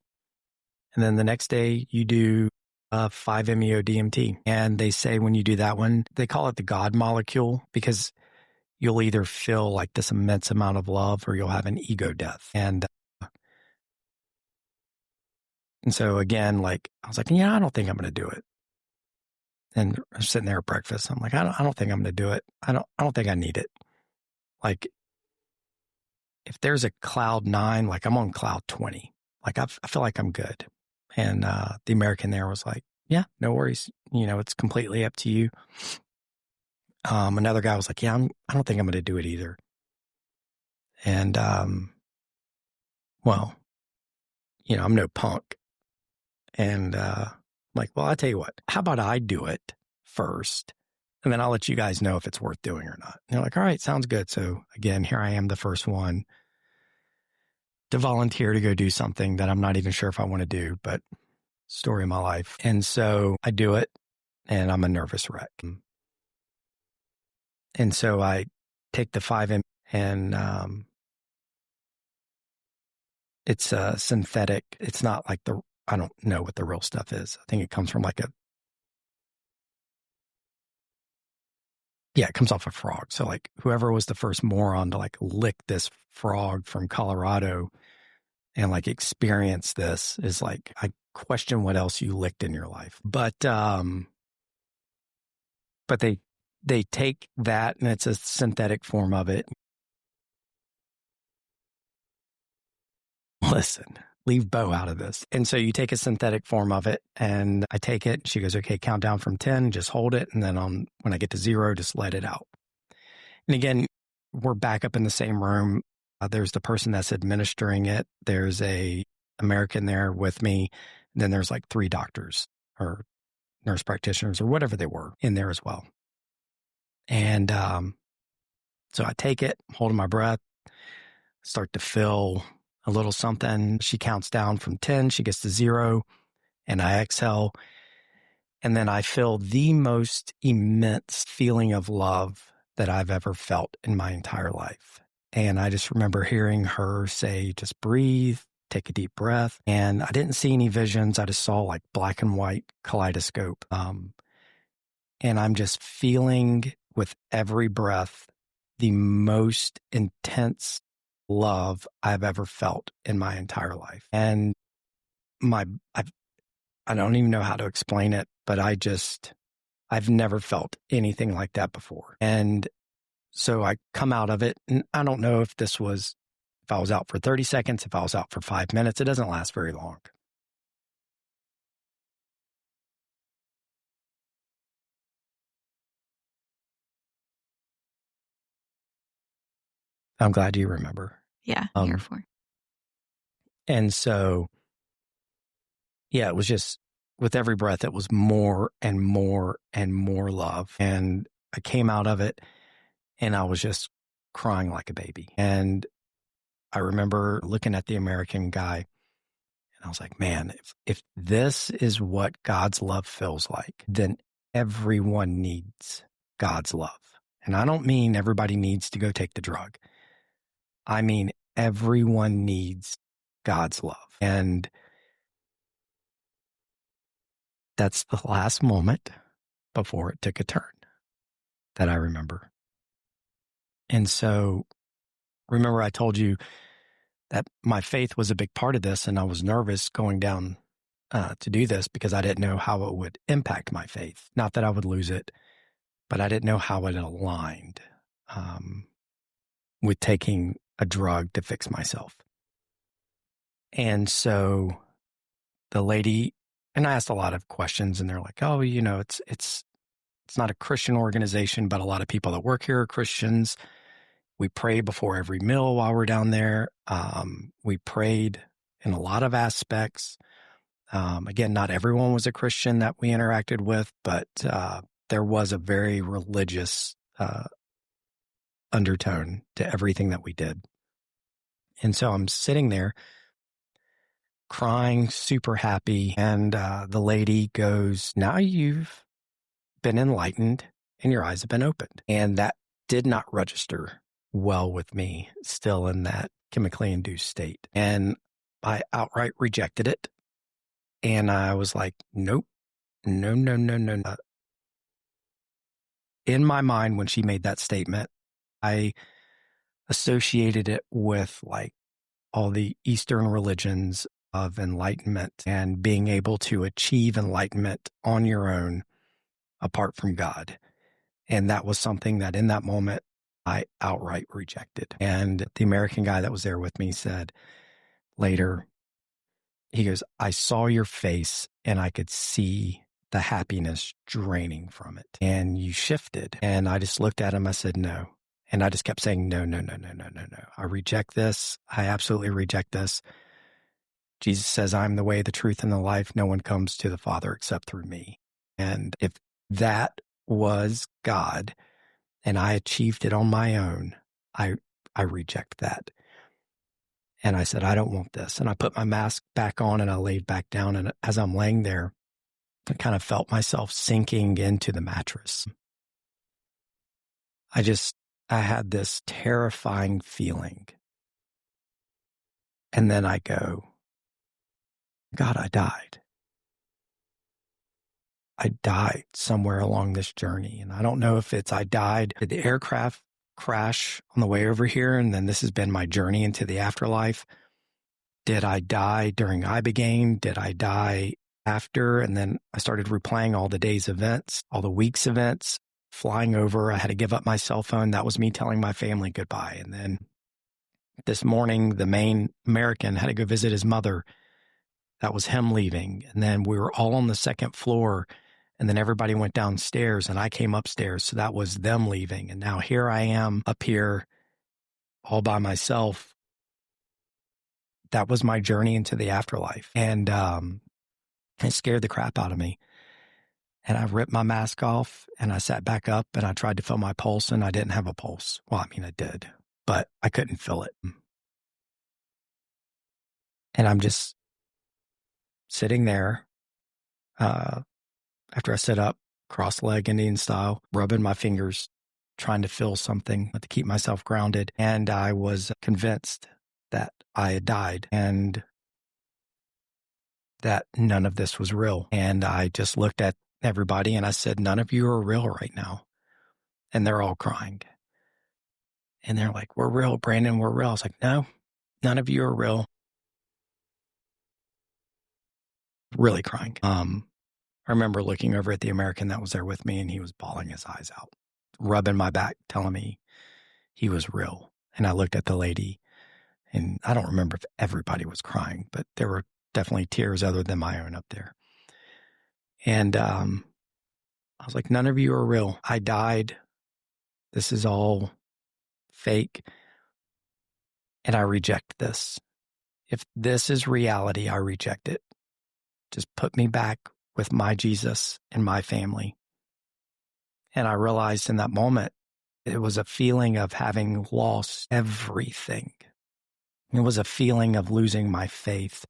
then the next day, you do 5-MeO-DMT. And they say when you do that one, they call it the God molecule, because you'll either feel like this immense amount of love or you'll have an ego death. And so again, like, I was like, I don't think I'm going to do it. And I'm sitting there at breakfast. I'm like, I don't think I'm going to do it. I don't think I need it. Like, if there's a cloud 9, like, I'm on cloud 20. Like, I feel like I'm good. And the American there was like, yeah, no worries. It's completely up to you. Another guy was like, yeah, I don't think I'm going to do it either. And, well, I'm no punk. And like, well, I'll tell you what, how about I do it first, and then I'll let you guys know if it's worth doing or not. And they're like, all right, sounds good. So again, here I am, the first one to volunteer to go do something that I'm not even sure if I want to do, but story of my life. And so I do it, and I'm a nervous wreck. And so I take the 5-M, and it's a synthetic. It's not like I don't know what the real stuff is. I think it comes from like Yeah, it comes off a frog. So like whoever was the first moron to like lick this frog from Colorado and like experience this is like, I question what else you licked in your life. But they take that and it's a synthetic form of it. Listen, leave Bo out of this. And so you take a synthetic form of it and I take it. She goes, okay, count down from 10, just hold it. And then when I get to 0, just let it out. And again, we're back up in the same room. There's the person that's administering it. There's a American there with me. And then there's like 3 doctors or nurse practitioners or whatever they were in there as well. And so I take it, holding my breath, start to feel a little something. She counts down from 10. She gets to 0 and I exhale. And then I feel the most immense feeling of love that I've ever felt in my entire life. And I just remember hearing her say, just breathe, take a deep breath. And I didn't see any visions. I just saw like black and white kaleidoscope. And I'm just feeling with every breath the most intense love I've ever felt in my entire life. And I don't even know how to explain it, but I've never felt anything like that before. And so I come out of it, and I don't know if I was out for 30 seconds, if I was out for 5 minutes. It doesn't last very long. I'm glad you remember. Yeah, I'm here for. And so, yeah, it was just with every breath, it was more and more and more love. And I came out of it and I was just crying like a baby. And I remember looking at the American guy and I was like, man, if this is what God's love feels like, then everyone needs God's love. And I don't mean everybody needs to go take the drug. I mean, everyone needs God's love. And that's the last moment before it took a turn that I remember. And so remember I told you that my faith was a big part of this, and I was nervous going down to do this because I didn't know how it would impact my faith. Not that I would lose it, but I didn't know how it aligned with taking a drug to fix myself. And so the lady, and I asked a lot of questions, and they're like, oh, it's not a Christian organization, but a lot of people that work here are Christians. We pray before every meal while we're down there. We prayed in a lot of aspects. Again, not everyone was a Christian that we interacted with, but there was a very religious undertone to everything that we did. And so I'm sitting there crying, super happy. And the lady goes, now you've been enlightened and your eyes have been opened. And that did not register well with me, still in that chemically induced state. And I outright rejected it. And I was like, nope, no. In my mind, when she made that statement, I associated it with like all the Eastern religions of enlightenment and being able to achieve enlightenment on your own apart from God. And that was something that in that moment, I outright rejected. And the American guy that was there with me said later, he goes, I saw your face and I could see the happiness draining from it. And you shifted. And I just looked at him. I said, no. And I just kept saying, no. I reject this. I absolutely reject this. Jesus says, I'm the way, the truth, and the life. No one comes to the Father except through me. And if that was God and I achieved it on my own, I reject that. And I said, I don't want this. And I put my mask back on and I laid back down. And as I'm laying there, I kind of felt myself sinking into the mattress. I had this terrifying feeling. And then I go, God, I died. I died somewhere along this journey. And I don't know if it's I died, did the aircraft crash on the way over here? And then this has been my journey into the afterlife. Did I die during Ibogain? Did I die after? And then I started replaying all the day's events, all the week's events, flying over. I had to give up my cell phone. That was me telling my family goodbye. And then this morning, the main American had to go visit his mother. That was him leaving. And then we were all on the second floor. And then everybody went downstairs and I came upstairs. So that was them leaving. And now here I am up here all by myself. That was my journey into the afterlife. And it scared the crap out of me. And I ripped my mask off and I sat back up and I tried to feel my pulse and I didn't have a pulse. Well, I mean, I did, but I couldn't feel it. And I'm just sitting there after I sit up, cross-leg Indian style, rubbing my fingers, trying to feel something to keep myself grounded. And I was convinced that I had died and that none of this was real. And I just looked at everybody and I said, none of you are real right now. And they're all crying. And they're like, we're real, Brandon, we're real. I was like, no, none of you are real. Really crying. I remember looking over at the American that was there with me and he was bawling his eyes out, rubbing my back, telling me he was real. And I looked at the lady and I don't remember if everybody was crying, but there were definitely tears other than my own up there. And I was like, none of you are real. I died. This is all fake. And I reject this. If this is reality, I reject it. Just put me back with my Jesus and my family. And I realized in that moment, it was a feeling of having lost everything. It was a feeling of losing my faith.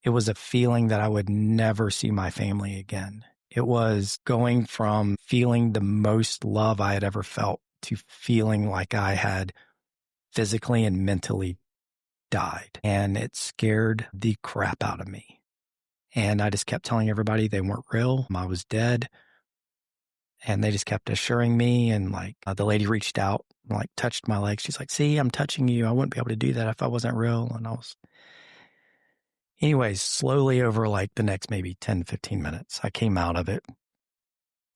It was a feeling that I would never see my family again. It was going from feeling the most love I had ever felt to feeling like I had physically and mentally died. And it scared the crap out of me. And I just kept telling everybody they weren't real. I was dead. And they just kept assuring me. And like the lady reached out, and, like touched my leg. She's like, see, I'm touching you. I wouldn't be able to do that if I wasn't real. And I was, anyways, slowly over like the next maybe 10, 15 minutes, I came out of it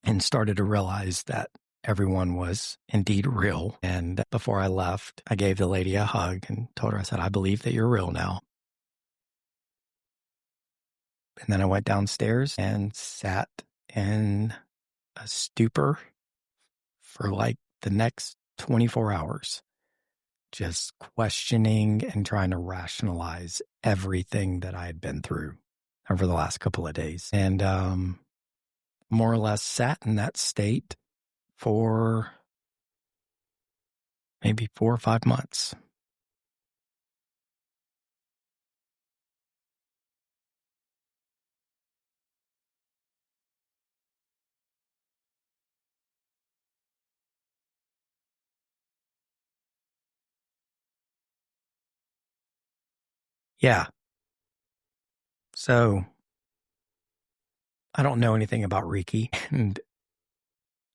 and started to realize that everyone was indeed real. And before I left, I gave the lady a hug and told her, I said, I believe that you're real now. And then I went downstairs and sat in a stupor for like the next 24 hours, just questioning and trying to rationalize everything that I had been through over the last couple of days. And more or less sat in that state for maybe 4 or 5 months. Yeah. So I don't know anything about Reiki, and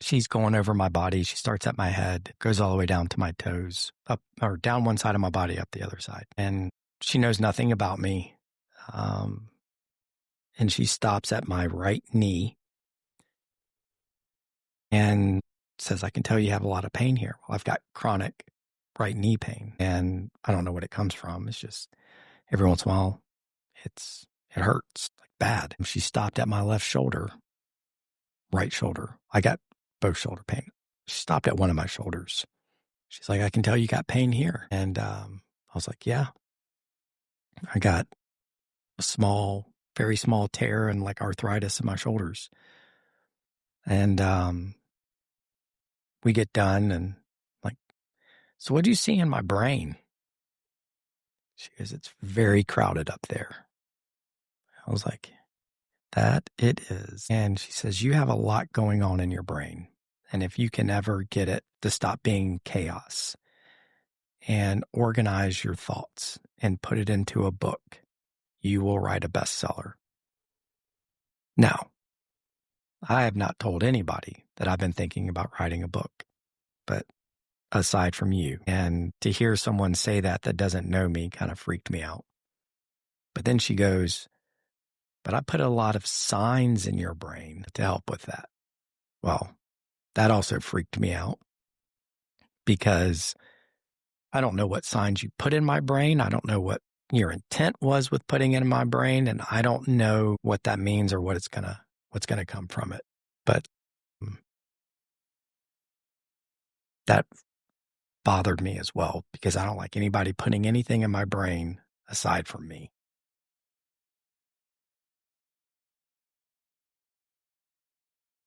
she's going over my body. She starts at my head, goes all the way down to my toes, up or down one side of my body, up the other side. And she knows nothing about me. And she stops at my right knee and says, I can tell you have a lot of pain here. Well, I've got chronic right knee pain and I don't know what it comes from. It's just every once in a while, it hurts like bad. And she stopped at my left shoulder, right shoulder. I got both shoulder pain. She stopped at one of my shoulders. She's like, I can tell you got pain here. And I was like, yeah, I got a very small tear and like arthritis in my shoulders. And we get done and like, so what do you see in my brain? She goes, it's very crowded up there. I was like, that it is. And she says, you have a lot going on in your brain. And if you can ever get it to stop being chaos and organize your thoughts and put it into a book, you will write a bestseller. Now, I have not told anybody that I've been thinking about writing a book, but aside from you. And to hear someone say that doesn't know me kind of freaked me out. But then she goes, but I put a lot of signs in your brain to help with that. Well, that also freaked me out because I don't know what signs you put in my brain. I don't know what your intent was with putting it in my brain. And I don't know what that means or what's going to come from it. But that bothered me as well because I don't like anybody putting anything in my brain aside from me.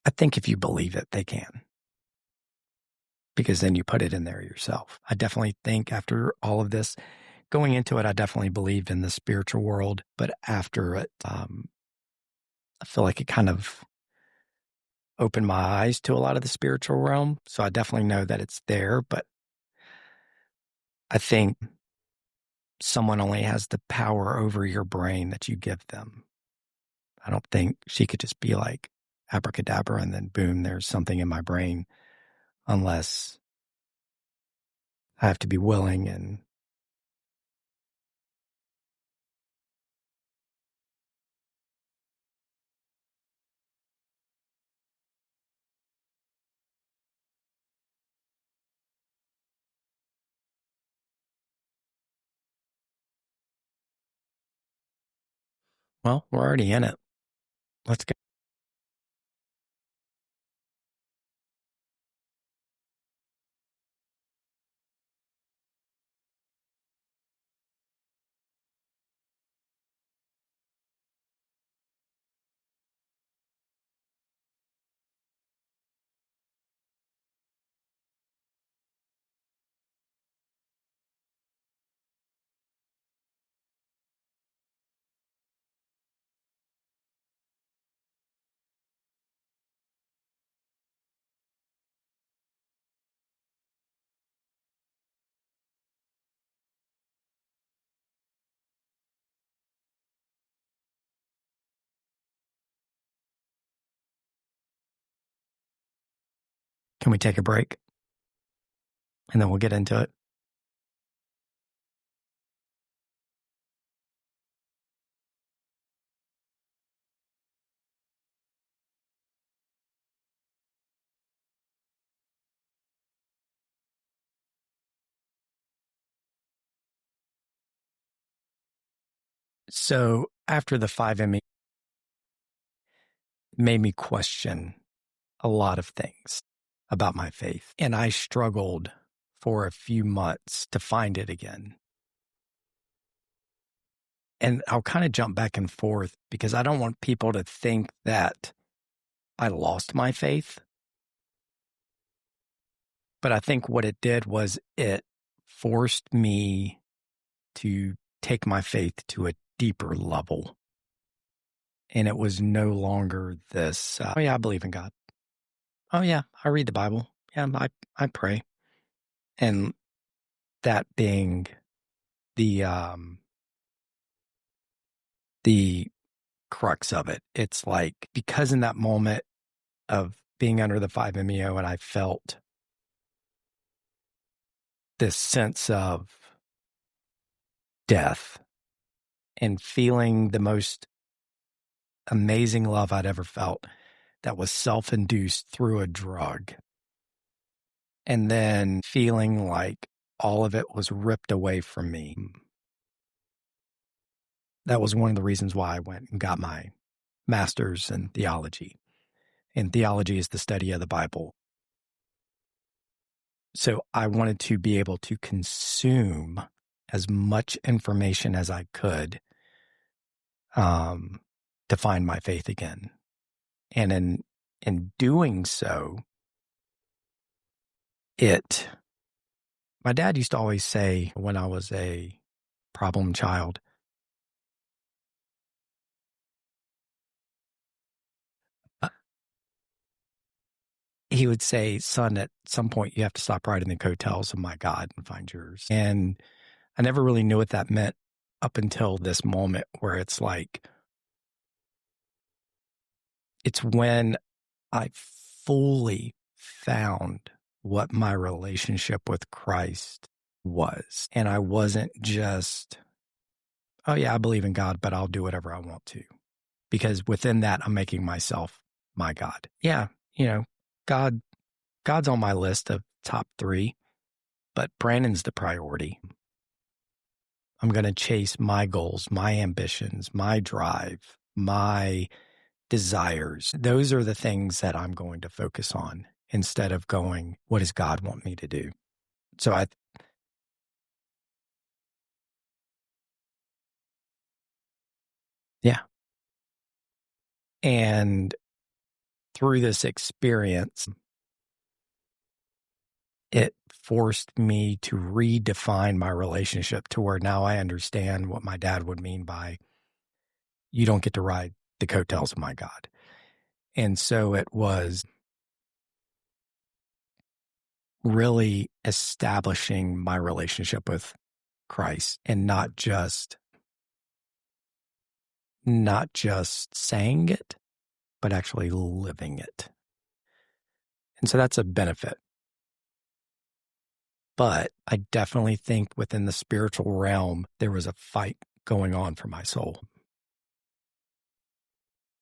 I think if you believe it, they can. Because then you put it in there yourself. I definitely think after all of this, going into it, I definitely believed in the spiritual world. But after it, I feel like it kind of opened my eyes to a lot of the spiritual realm. So I definitely know that it's there. But I think someone only has the power over your brain that you give them. I don't think she could just be like abracadabra and then boom, there's something in my brain, unless I have to be willing and well, we're already in it. Let's go. Can we take a break? And then we'll get into it. So after the 5-ME, made me question a lot of things about my faith. And I struggled for a few months to find it again. And I'll kind of jump back and forth because I don't want people to think that I lost my faith. But I think what it did was it forced me to take my faith to a deeper level. And it was no longer this, oh yeah, I believe in God. Oh yeah, I read the Bible. Yeah, I pray. And that being the crux of it. It's like, because in that moment of being under the 5-MeO and I felt this sense of death and feeling the most amazing love I'd ever felt that was self-induced through a drug. And then feeling like all of it was ripped away from me. That was one of the reasons why I went and got my master's in theology. And theology is the study of the Bible. So I wanted to be able to consume as much information as I could to find my faith again. And in doing so, my dad used to always say when I was a problem child, he would say, son, at some point you have to stop riding the coattails of my God and find yours. And I never really knew what that meant up until this moment where it's like, it's when I fully found what my relationship with Christ was. And I wasn't just, oh yeah, I believe in God, but I'll do whatever I want to. Because within that, I'm making myself my God. Yeah, God's on my list of top 3, but Brandon's the priority. I'm going to chase my goals, my ambitions, my drive, my desires. Those are the things that I'm going to focus on instead of going, what does God want me to do? So yeah. And through this experience, it forced me to redefine my relationship to where now I understand what my dad would mean by, you don't get to ride the coattails of my God. And so it was really establishing my relationship with Christ and not just saying it, but actually living it. And so that's a benefit. But I definitely think within the spiritual realm, there was a fight going on for my soul.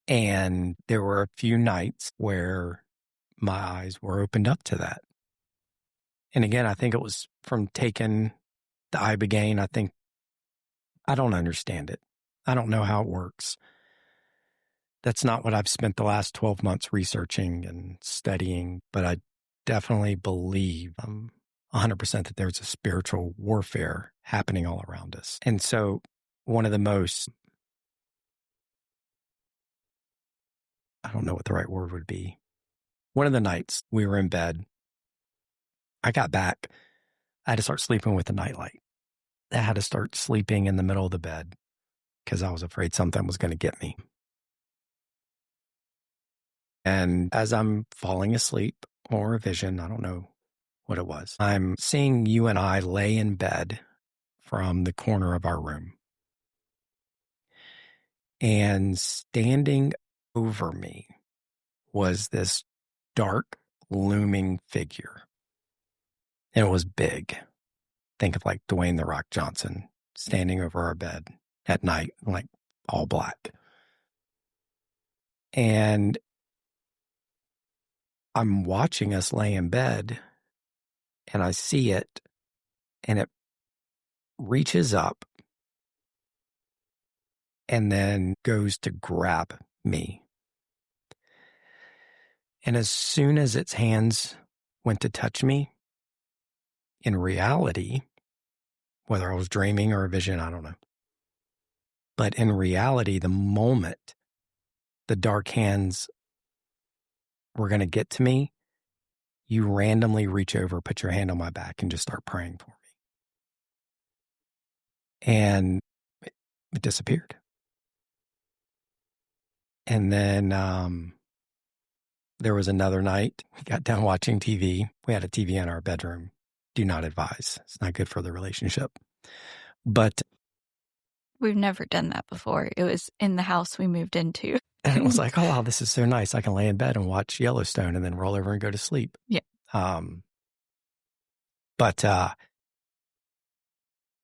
And there were a few nights where my eyes were opened up to that. And again, I think it was from taking the Ibogain. I don't understand it. I don't know how it works. That's not what I've spent the last 12 months researching and studying, but I definitely believe 100% that there's a spiritual warfare happening all around us. And so one of the most, I don't know what the right word would be. One of the nights we were in bed, I got back. I had to start sleeping with the nightlight. I had to start sleeping in the middle of the bed because I was afraid something was going to get me. And as I'm falling asleep, or a vision, I don't know what it was, I'm seeing you and I lay in bed from the corner of our room. And standing over me was this dark, looming figure. And it was big. Think of like Dwayne "The Rock" Johnson standing over our bed at night, like all black. And I'm watching us lay in bed, and I see it, and it reaches up and then goes to grab me. And as soon as its hands went to touch me, in reality, whether I was dreaming or a vision, I don't know. But in reality, the moment the dark hands were going to get to me, you randomly reach over, put your hand on my back, and just start praying for me. And it disappeared. And then there was another night. We got done watching TV. We had a TV in our bedroom. Do not advise. It's not good for the relationship. But We've never done that before. It was in the house we moved into. And it was like, oh, wow, this is so nice. I can lay in bed and watch Yellowstone and then roll over and go to sleep. Yeah. But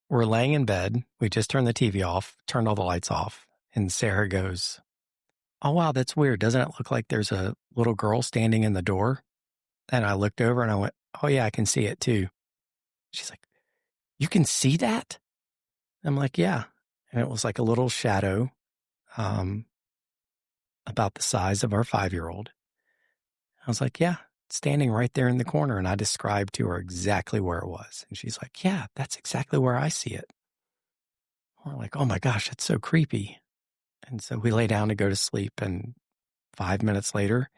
we're laying in bed. We just turned the TV off, turned all the lights off. And Sarah goes, oh, wow, that's weird. Doesn't it look like there's a little girl standing in the door? And I looked over and I went, oh, yeah, I can see it too. She's like, you can see that? I'm like, yeah. And it was like a little shadow about the size of our 5-year-old. I was like, yeah, standing right there in the corner. And I described to her exactly where it was. And she's like, yeah, that's exactly where I see it. We're like, oh my gosh, that's so creepy. And so we lay down to go to sleep. And 5 minutes later,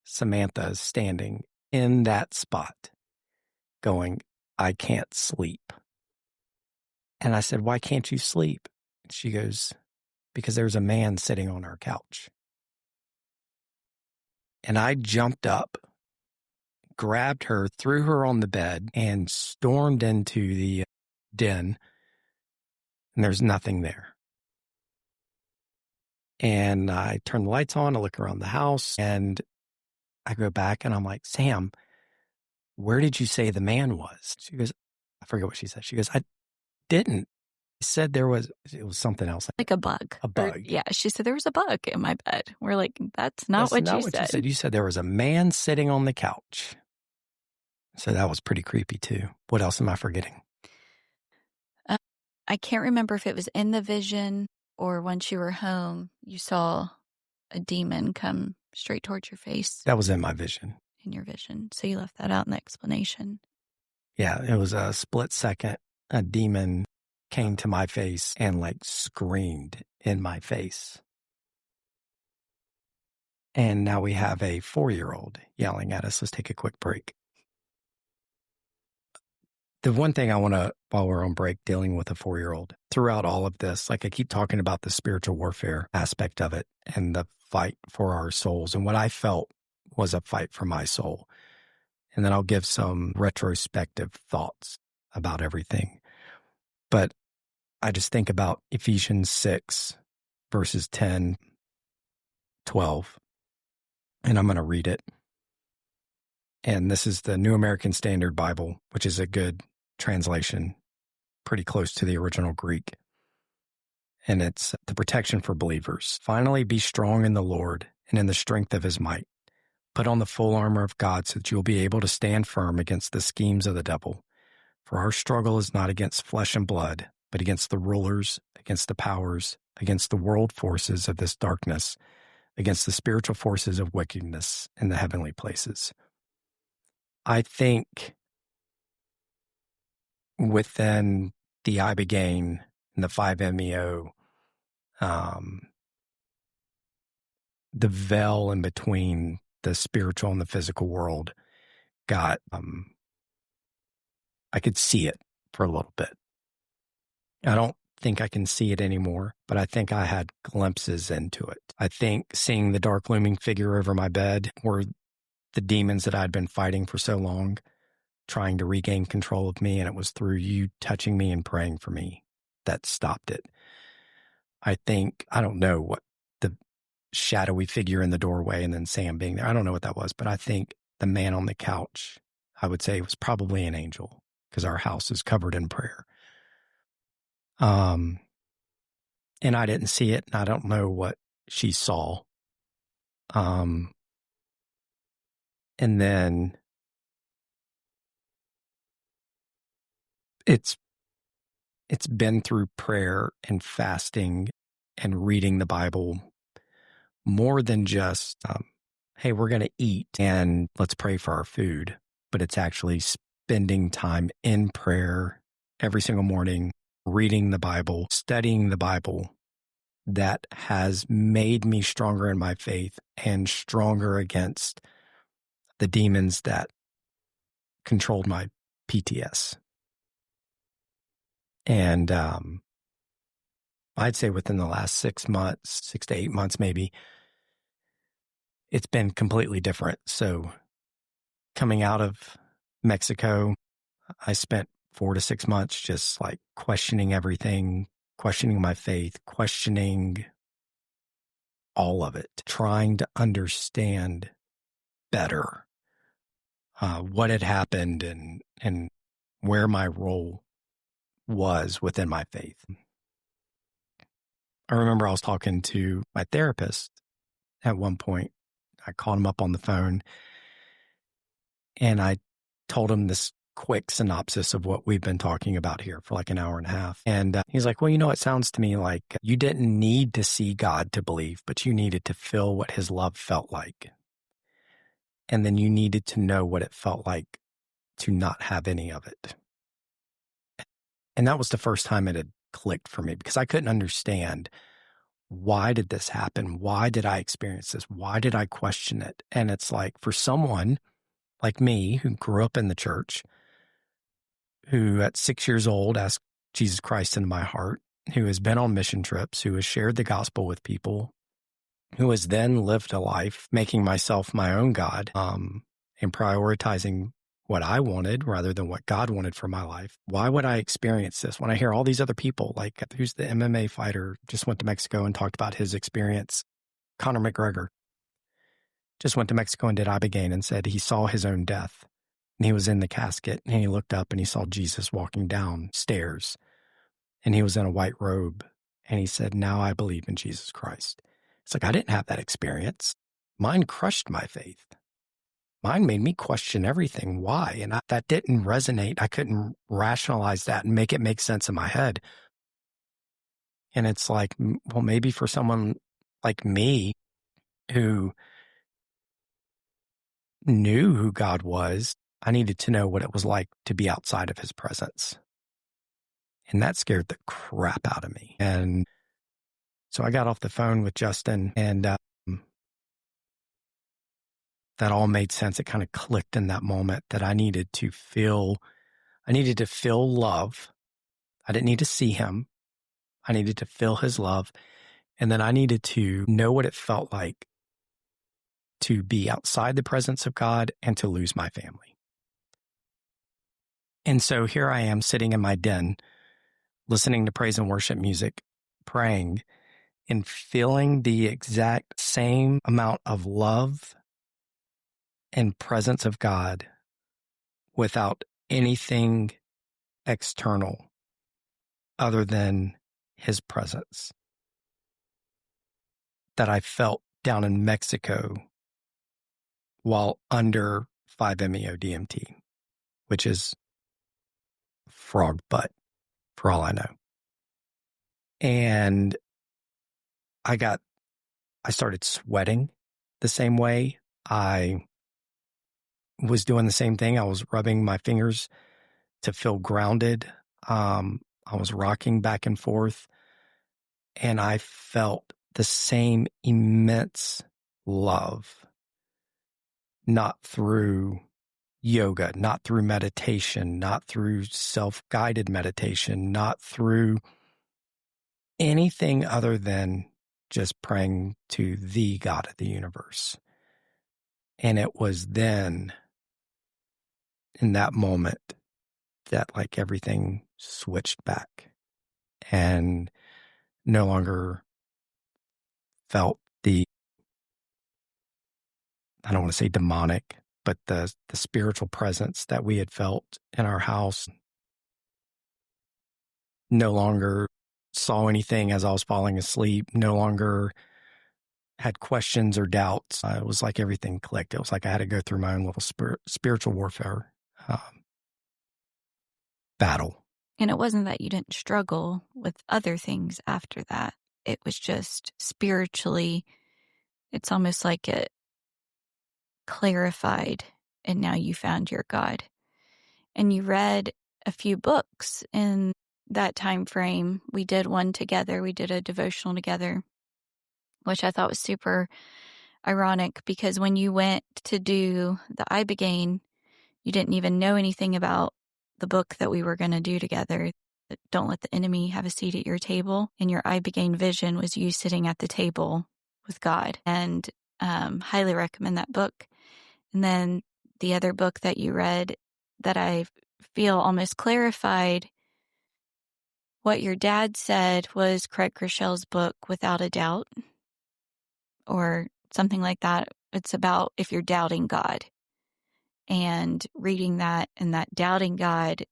Samantha is standing in that spot going, I can't sleep. And I said, why can't you sleep? She goes, because there's a man sitting on our couch. And I jumped up, grabbed her, threw her on the bed, and stormed into the den. And there's nothing there. And I turned the lights on, I look around the house, and I go back and I'm like, Sam, where did you say the man was? She goes, I forget what she said. She goes, I didn't. I said it was something else. Like a bug. A bug. Yeah, she said there was a bug in my bed. We're like, that's not what you said. You said there was a man sitting on the couch. So that was pretty creepy too. What else am I forgetting? I can't remember if it was in the vision or once you were home, you saw a demon come straight towards your face. That was in my vision. In your vision. So you left that out in the explanation. Yeah, it was a split second. A demon came to my face and like screamed in my face. And now we have a 4-year-old yelling at us. Let's take a quick break. The one thing I want to, while we're on break, dealing with a 4-year-old, throughout all of this, like I keep talking about the spiritual warfare aspect of it and the fight for our souls. And what I felt was a fight for my soul. And then I'll give some retrospective thoughts about everything. But I just think about Ephesians 6, verses 10, 12. And I'm going to read it. And this is the New American Standard Bible, which is a good translation, pretty close to the original Greek. And it's the protection for believers. Finally, be strong in the Lord and in the strength of his might. Put on the full armor of God so that you will be able to stand firm against the schemes of the devil. For our struggle is not against flesh and blood, but against the rulers, against the powers, against the world forces of this darkness, against the spiritual forces of wickedness in the heavenly places. I think within the Ibogain and the 5-MeO, the veil in between the spiritual and the physical world got, I could see it for a little bit. I don't think I can see it anymore, but I think I had glimpses into it. I think seeing the dark looming figure over my bed were the demons that I'd been fighting for so long, trying to regain control of me, and it was through you touching me and praying for me that stopped it. I think, I don't know what the shadowy figure in the doorway and then Sam being there, I don't know what that was, but I think the man on the couch, I would say, was probably an angel because our house is covered in prayer. And I didn't see it, and I don't know what she saw. And then it's been through prayer and fasting and reading the Bible more than just, hey, we're going to eat and let's pray for our food, but it's actually spending time in prayer every single morning, reading the Bible, studying the Bible, that has made me stronger in my faith and stronger against the demons that controlled my PTS. And I'd say within the last 6 months, 6 to 8 months maybe, it's been completely different. So coming out of Mexico, I spent 4 to 6 months just like questioning everything, questioning my faith, questioning all of it, trying to understand better what had happened and where my role was within my faith. I remember I was talking to my therapist at one point. I called him up on the phone and I told him this quick synopsis of what we've been talking about here for like an hour and a half. And he's like, well, it sounds to me like you didn't need to see God to believe, but you needed to feel what his love felt like. And then you needed to know what it felt like to not have any of it. And that was the first time it had clicked for me because I couldn't understand, why did this happen? Why did I experience this? Why did I question it? And it's like, for someone like me who grew up in the church, who at 6 years old asked Jesus Christ into my heart, who has been on mission trips, who has shared the gospel with people, who has then lived a life making myself my own God, and prioritizing what I wanted rather than what God wanted for my life. Why would I experience this when I hear all these other people, like who's the MMA fighter, just went to Mexico and talked about his experience, Conor McGregor. just went to Mexico and did Ibogain and said he saw his own death. And he was in the casket and he looked up and he saw Jesus walking downstairs and he was in a white robe. And he said, now I believe in Jesus Christ. It's like, I didn't have that experience. Mine crushed my faith. Mine made me question everything. Why? And that didn't resonate. I couldn't rationalize that and make it make sense in my head. And it's like, well, maybe for someone like me who knew who God was, I needed to know what it was like to be outside of his presence. And that scared the crap out of me. And so I got off the phone with Justin and that all made sense. It kind of clicked in that moment that I needed to feel love. I didn't need to see him. I needed to feel his love. And then I needed to know what it felt like to be outside the presence of God and to lose my family. And so here I am sitting in my den, listening to praise and worship music, praying, and feeling the exact same amount of love and presence of God without anything external other than his presence that I felt down in Mexico while under 5-MeO DMT, which is frog butt for all I know. And I started sweating the same way. I was doing the same thing. I was rubbing my fingers to feel grounded. I was rocking back and forth, and I felt the same immense love, not through yoga, not through meditation, not through self-guided meditation, not through anything other than just praying to the God of the universe. And it was then, in that moment, that like everything switched back and no longer felt I don't want to say demonic, but the spiritual presence that we had felt in our house. No longer saw anything as I was falling asleep, no longer had questions or doubts. It was like everything clicked. It was like I had to go through my own little spiritual warfare battle. And it wasn't that you didn't struggle with other things after that. It was just spiritually, it's almost like it clarified, and now you found your God. And you read a few books in that time frame. We did one together. We did a devotional together, which I thought was super ironic because when you went to do the Ibogain, you didn't even know anything about the book that we were going to do together. Don't Let the Enemy Have a Seat at Your Table. And your Ibogain vision was you sitting at the table with God. And highly recommend that book. And then the other book that you read that I feel almost clarified what your dad said was Craig Groeschel's book, Without a Doubt, or something like that. It's about if you're doubting God. And reading that and that doubting God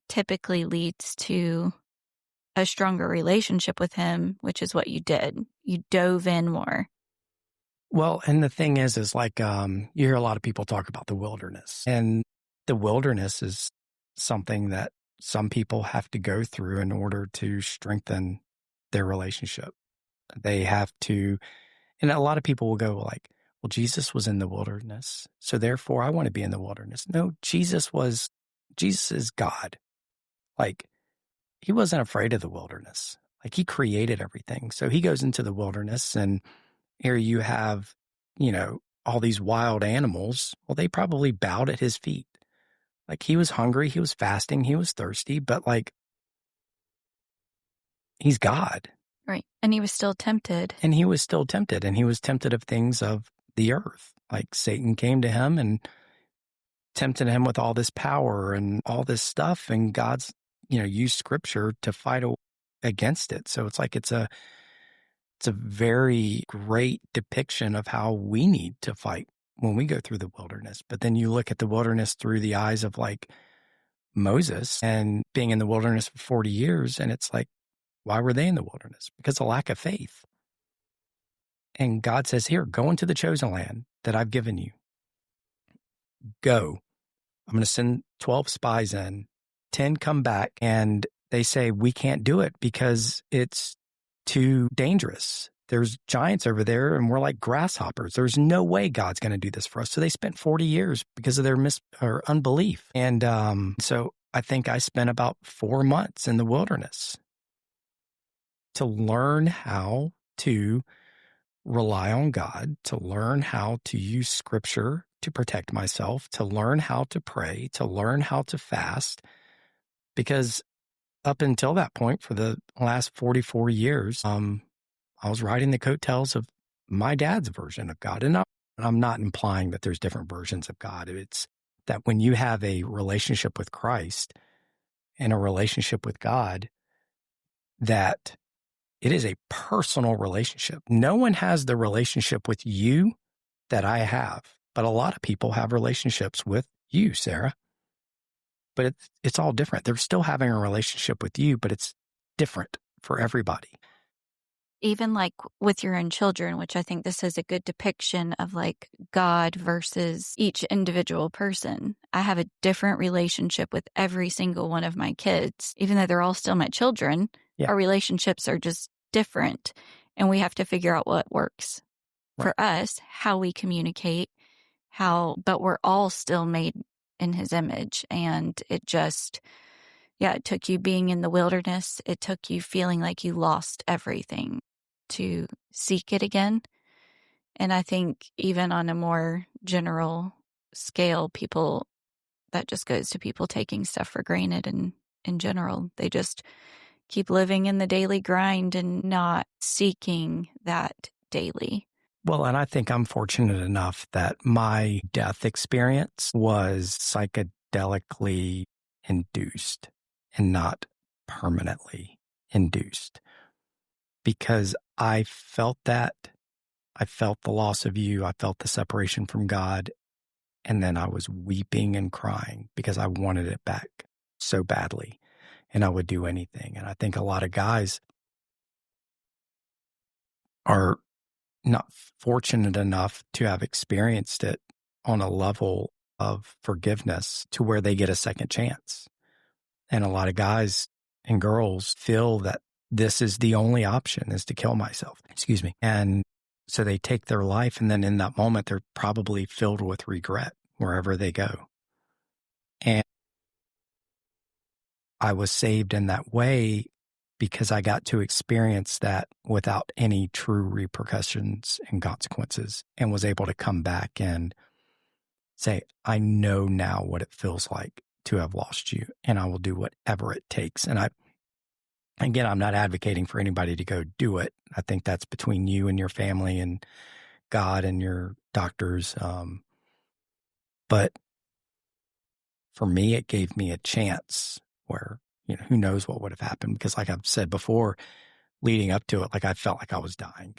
typically leads to a stronger relationship with him, which is what you did. You dove in more. Well, and the thing is like you hear a lot of people talk about the wilderness. And the wilderness is something that some people have to go through in order to strengthen their relationship. They have to, and a lot of people will go like, well, Jesus was in the wilderness, so therefore I want to be in the wilderness. No, Jesus is God. Like, he wasn't afraid of the wilderness. Like, he created everything. So he goes into the wilderness, and here you have, all these wild animals. Well, they probably bowed at his feet. Like, he was hungry, he was fasting, he was thirsty, but like, he's God. Right. And he was still tempted. And he was still tempted, and he was tempted of things of the earth. Like, Satan came to him and tempted him with all this power and all this stuff, and God's, used scripture to fight against it. So it's like, it's a It's a very great depiction of how we need to fight when we go through the wilderness. But then you look at the wilderness through the eyes of like Moses and being in the wilderness for 40 years. And it's like, why were they in the wilderness? Because of lack of faith. And God says, here, go into the chosen land that I've given you. Go. I'm going to send 12 spies in, 10 come back, and they say, we can't do it because it's too dangerous. There's giants over there and we're like grasshoppers. There's no way God's going to do this for us. So they spent 40 years because of their unbelief. And so I think I spent about 4 months in the wilderness to learn how to rely on God, to learn how to use scripture to protect myself, to learn how to pray, to learn how to fast. Because up until that point, for the last 44 years, I was riding the coattails of my dad's version of God. And I'm not implying that there's different versions of God. It's that when you have a relationship with Christ and a relationship with God, that it is a personal relationship. No one has the relationship with you that I have, but a lot of people have relationships with you, Sarah. But it's all different. They're still having a relationship with you, but it's different for everybody. Even like with your own children, which I think this is a good depiction of like God versus each individual person. I have a different relationship with every single one of my kids. Even though they're all still my children, our relationships are just different. And we have to figure out what works for us, how we communicate, but we're all still made in his image. And it just, it took you being in the wilderness. It took you feeling like you lost everything to seek it again. And I think even on a more general scale, that just goes to people taking stuff for granted. And in general, they just keep living in the daily grind and not seeking that daily. Well, and I think I'm fortunate enough that my death experience was psychedelically induced and not permanently induced, because I felt that. I felt the loss of you. I felt the separation from God. And then I was weeping and crying because I wanted it back so badly. And I would do anything. And I think a lot of guys are not fortunate enough to have experienced it on a level of forgiveness to where they get a second chance. And a lot of guys and girls feel that this is the only option, is to kill myself. Excuse me. And so they take their life, and then in that moment, they're probably filled with regret wherever they go. And I was saved in that way because I got to experience that without any true repercussions and consequences, and was able to come back and say, I know now what it feels like to have lost you, and I will do whatever it takes. And again, I'm not advocating for anybody to go do it. I think that's between you and your family and God and your doctors. But for me, it gave me a chance where, who knows what would have happened? Because like I've said before, leading up to it, like I felt like I was dying.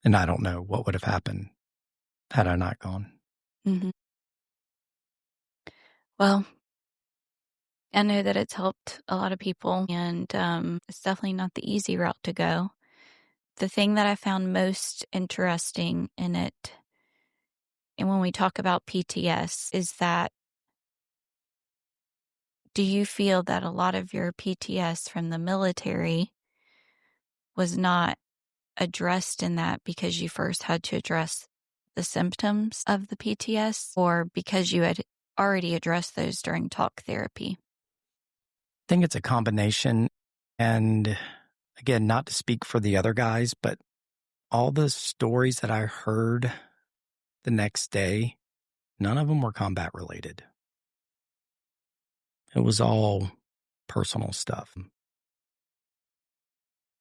And I don't know what would have happened had I not gone. Mm-hmm. Well, I know that it's helped a lot of people, and it's definitely not the easy route to go. The thing that I found most interesting in it, and when we talk about PTS, is that do you feel that a lot of your PTS from the military was not addressed in that because you first had to address the symptoms of the PTS, or because you had already addressed those during talk therapy? I think it's a combination. And again, not to speak for the other guys, but all the stories that I heard the next day, none of them were combat related. It was all personal stuff.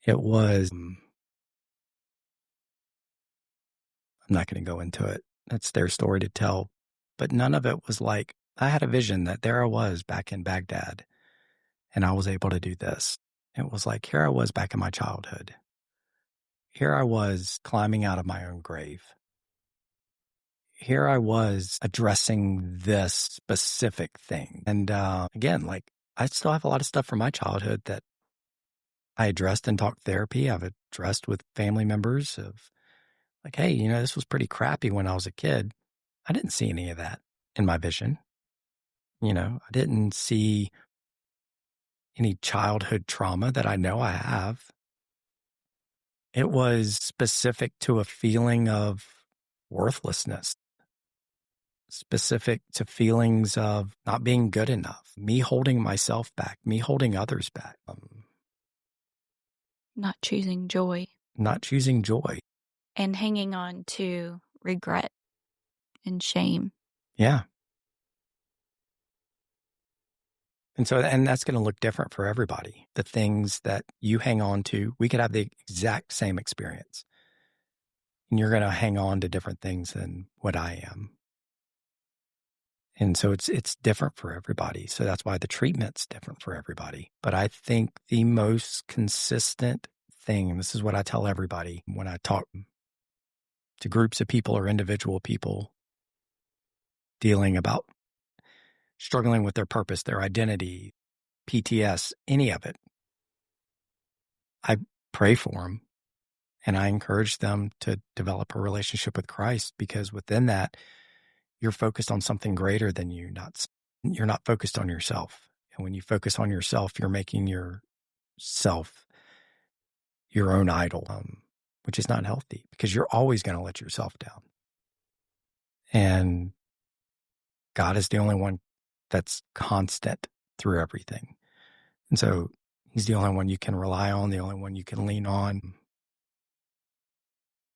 It was, I'm not going to go into it. That's their story to tell. But none of it was like, I had a vision that there I was back in Baghdad and I was able to do this. It was like, here I was back in my childhood. here I was climbing out of my own grave. Here I was addressing this specific thing. And again, like I still have a lot of stuff from my childhood that I addressed in talk therapy. I've addressed with family members of like, hey, this was pretty crappy when I was a kid. I didn't see any of that in my vision. I didn't see any childhood trauma that I know I have. It was specific to a feeling of worthlessness, specific to feelings of not being good enough, me holding myself back, me holding others back, Not choosing joy. not choosing joy. And hanging on to regret and shame. Yeah. And that's going to look different for everybody. The things that you hang on to, we could have the exact same experience. And you're going to hang on to different things than what I am. And so it's different for everybody. So that's why the treatment's different for everybody. But I think the most consistent thing, and this is what I tell everybody when I talk to groups of people or individual people struggling with their purpose, their identity, PTS, any of it, I pray for them and I encourage them to develop a relationship with Christ, because within that, you're focused on something greater than you. You're not focused on yourself. And when you focus on yourself, you're making yourself your own idol, which is not healthy, because you're always going to let yourself down. And God is the only one that's constant through everything. And so he's the only one you can rely on, the only one you can lean on.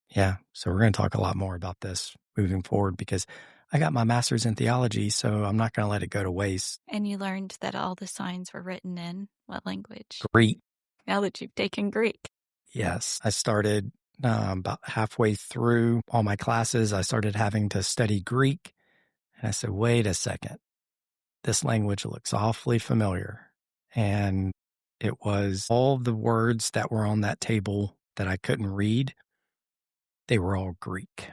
Yeah. So we're going to talk a lot more about this moving forward, because I got my master's in theology, so I'm not going to let it go to waste. And you learned that all the signs were written in what language? Greek. Now that you've taken Greek. Yes. I started about halfway through all my classes, I started having to study Greek. And I said, wait a second. This language looks awfully familiar. And it was all the words that were on that table that I couldn't read. They were all Greek.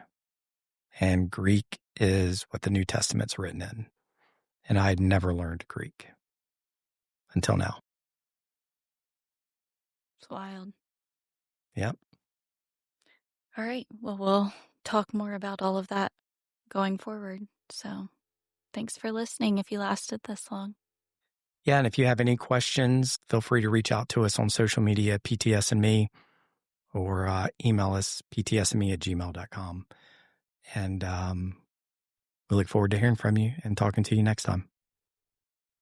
And Greek is what the New Testament's written in. And I had never learned Greek until now. It's wild. Yep. All right. Well, we'll talk more about all of that going forward. So thanks for listening if you lasted this long. Yeah. And if you have any questions, feel free to reach out to us on social media, PTS&Me, or email us, ptsandme@gmail.com. And we look forward to hearing from you and talking to you next time.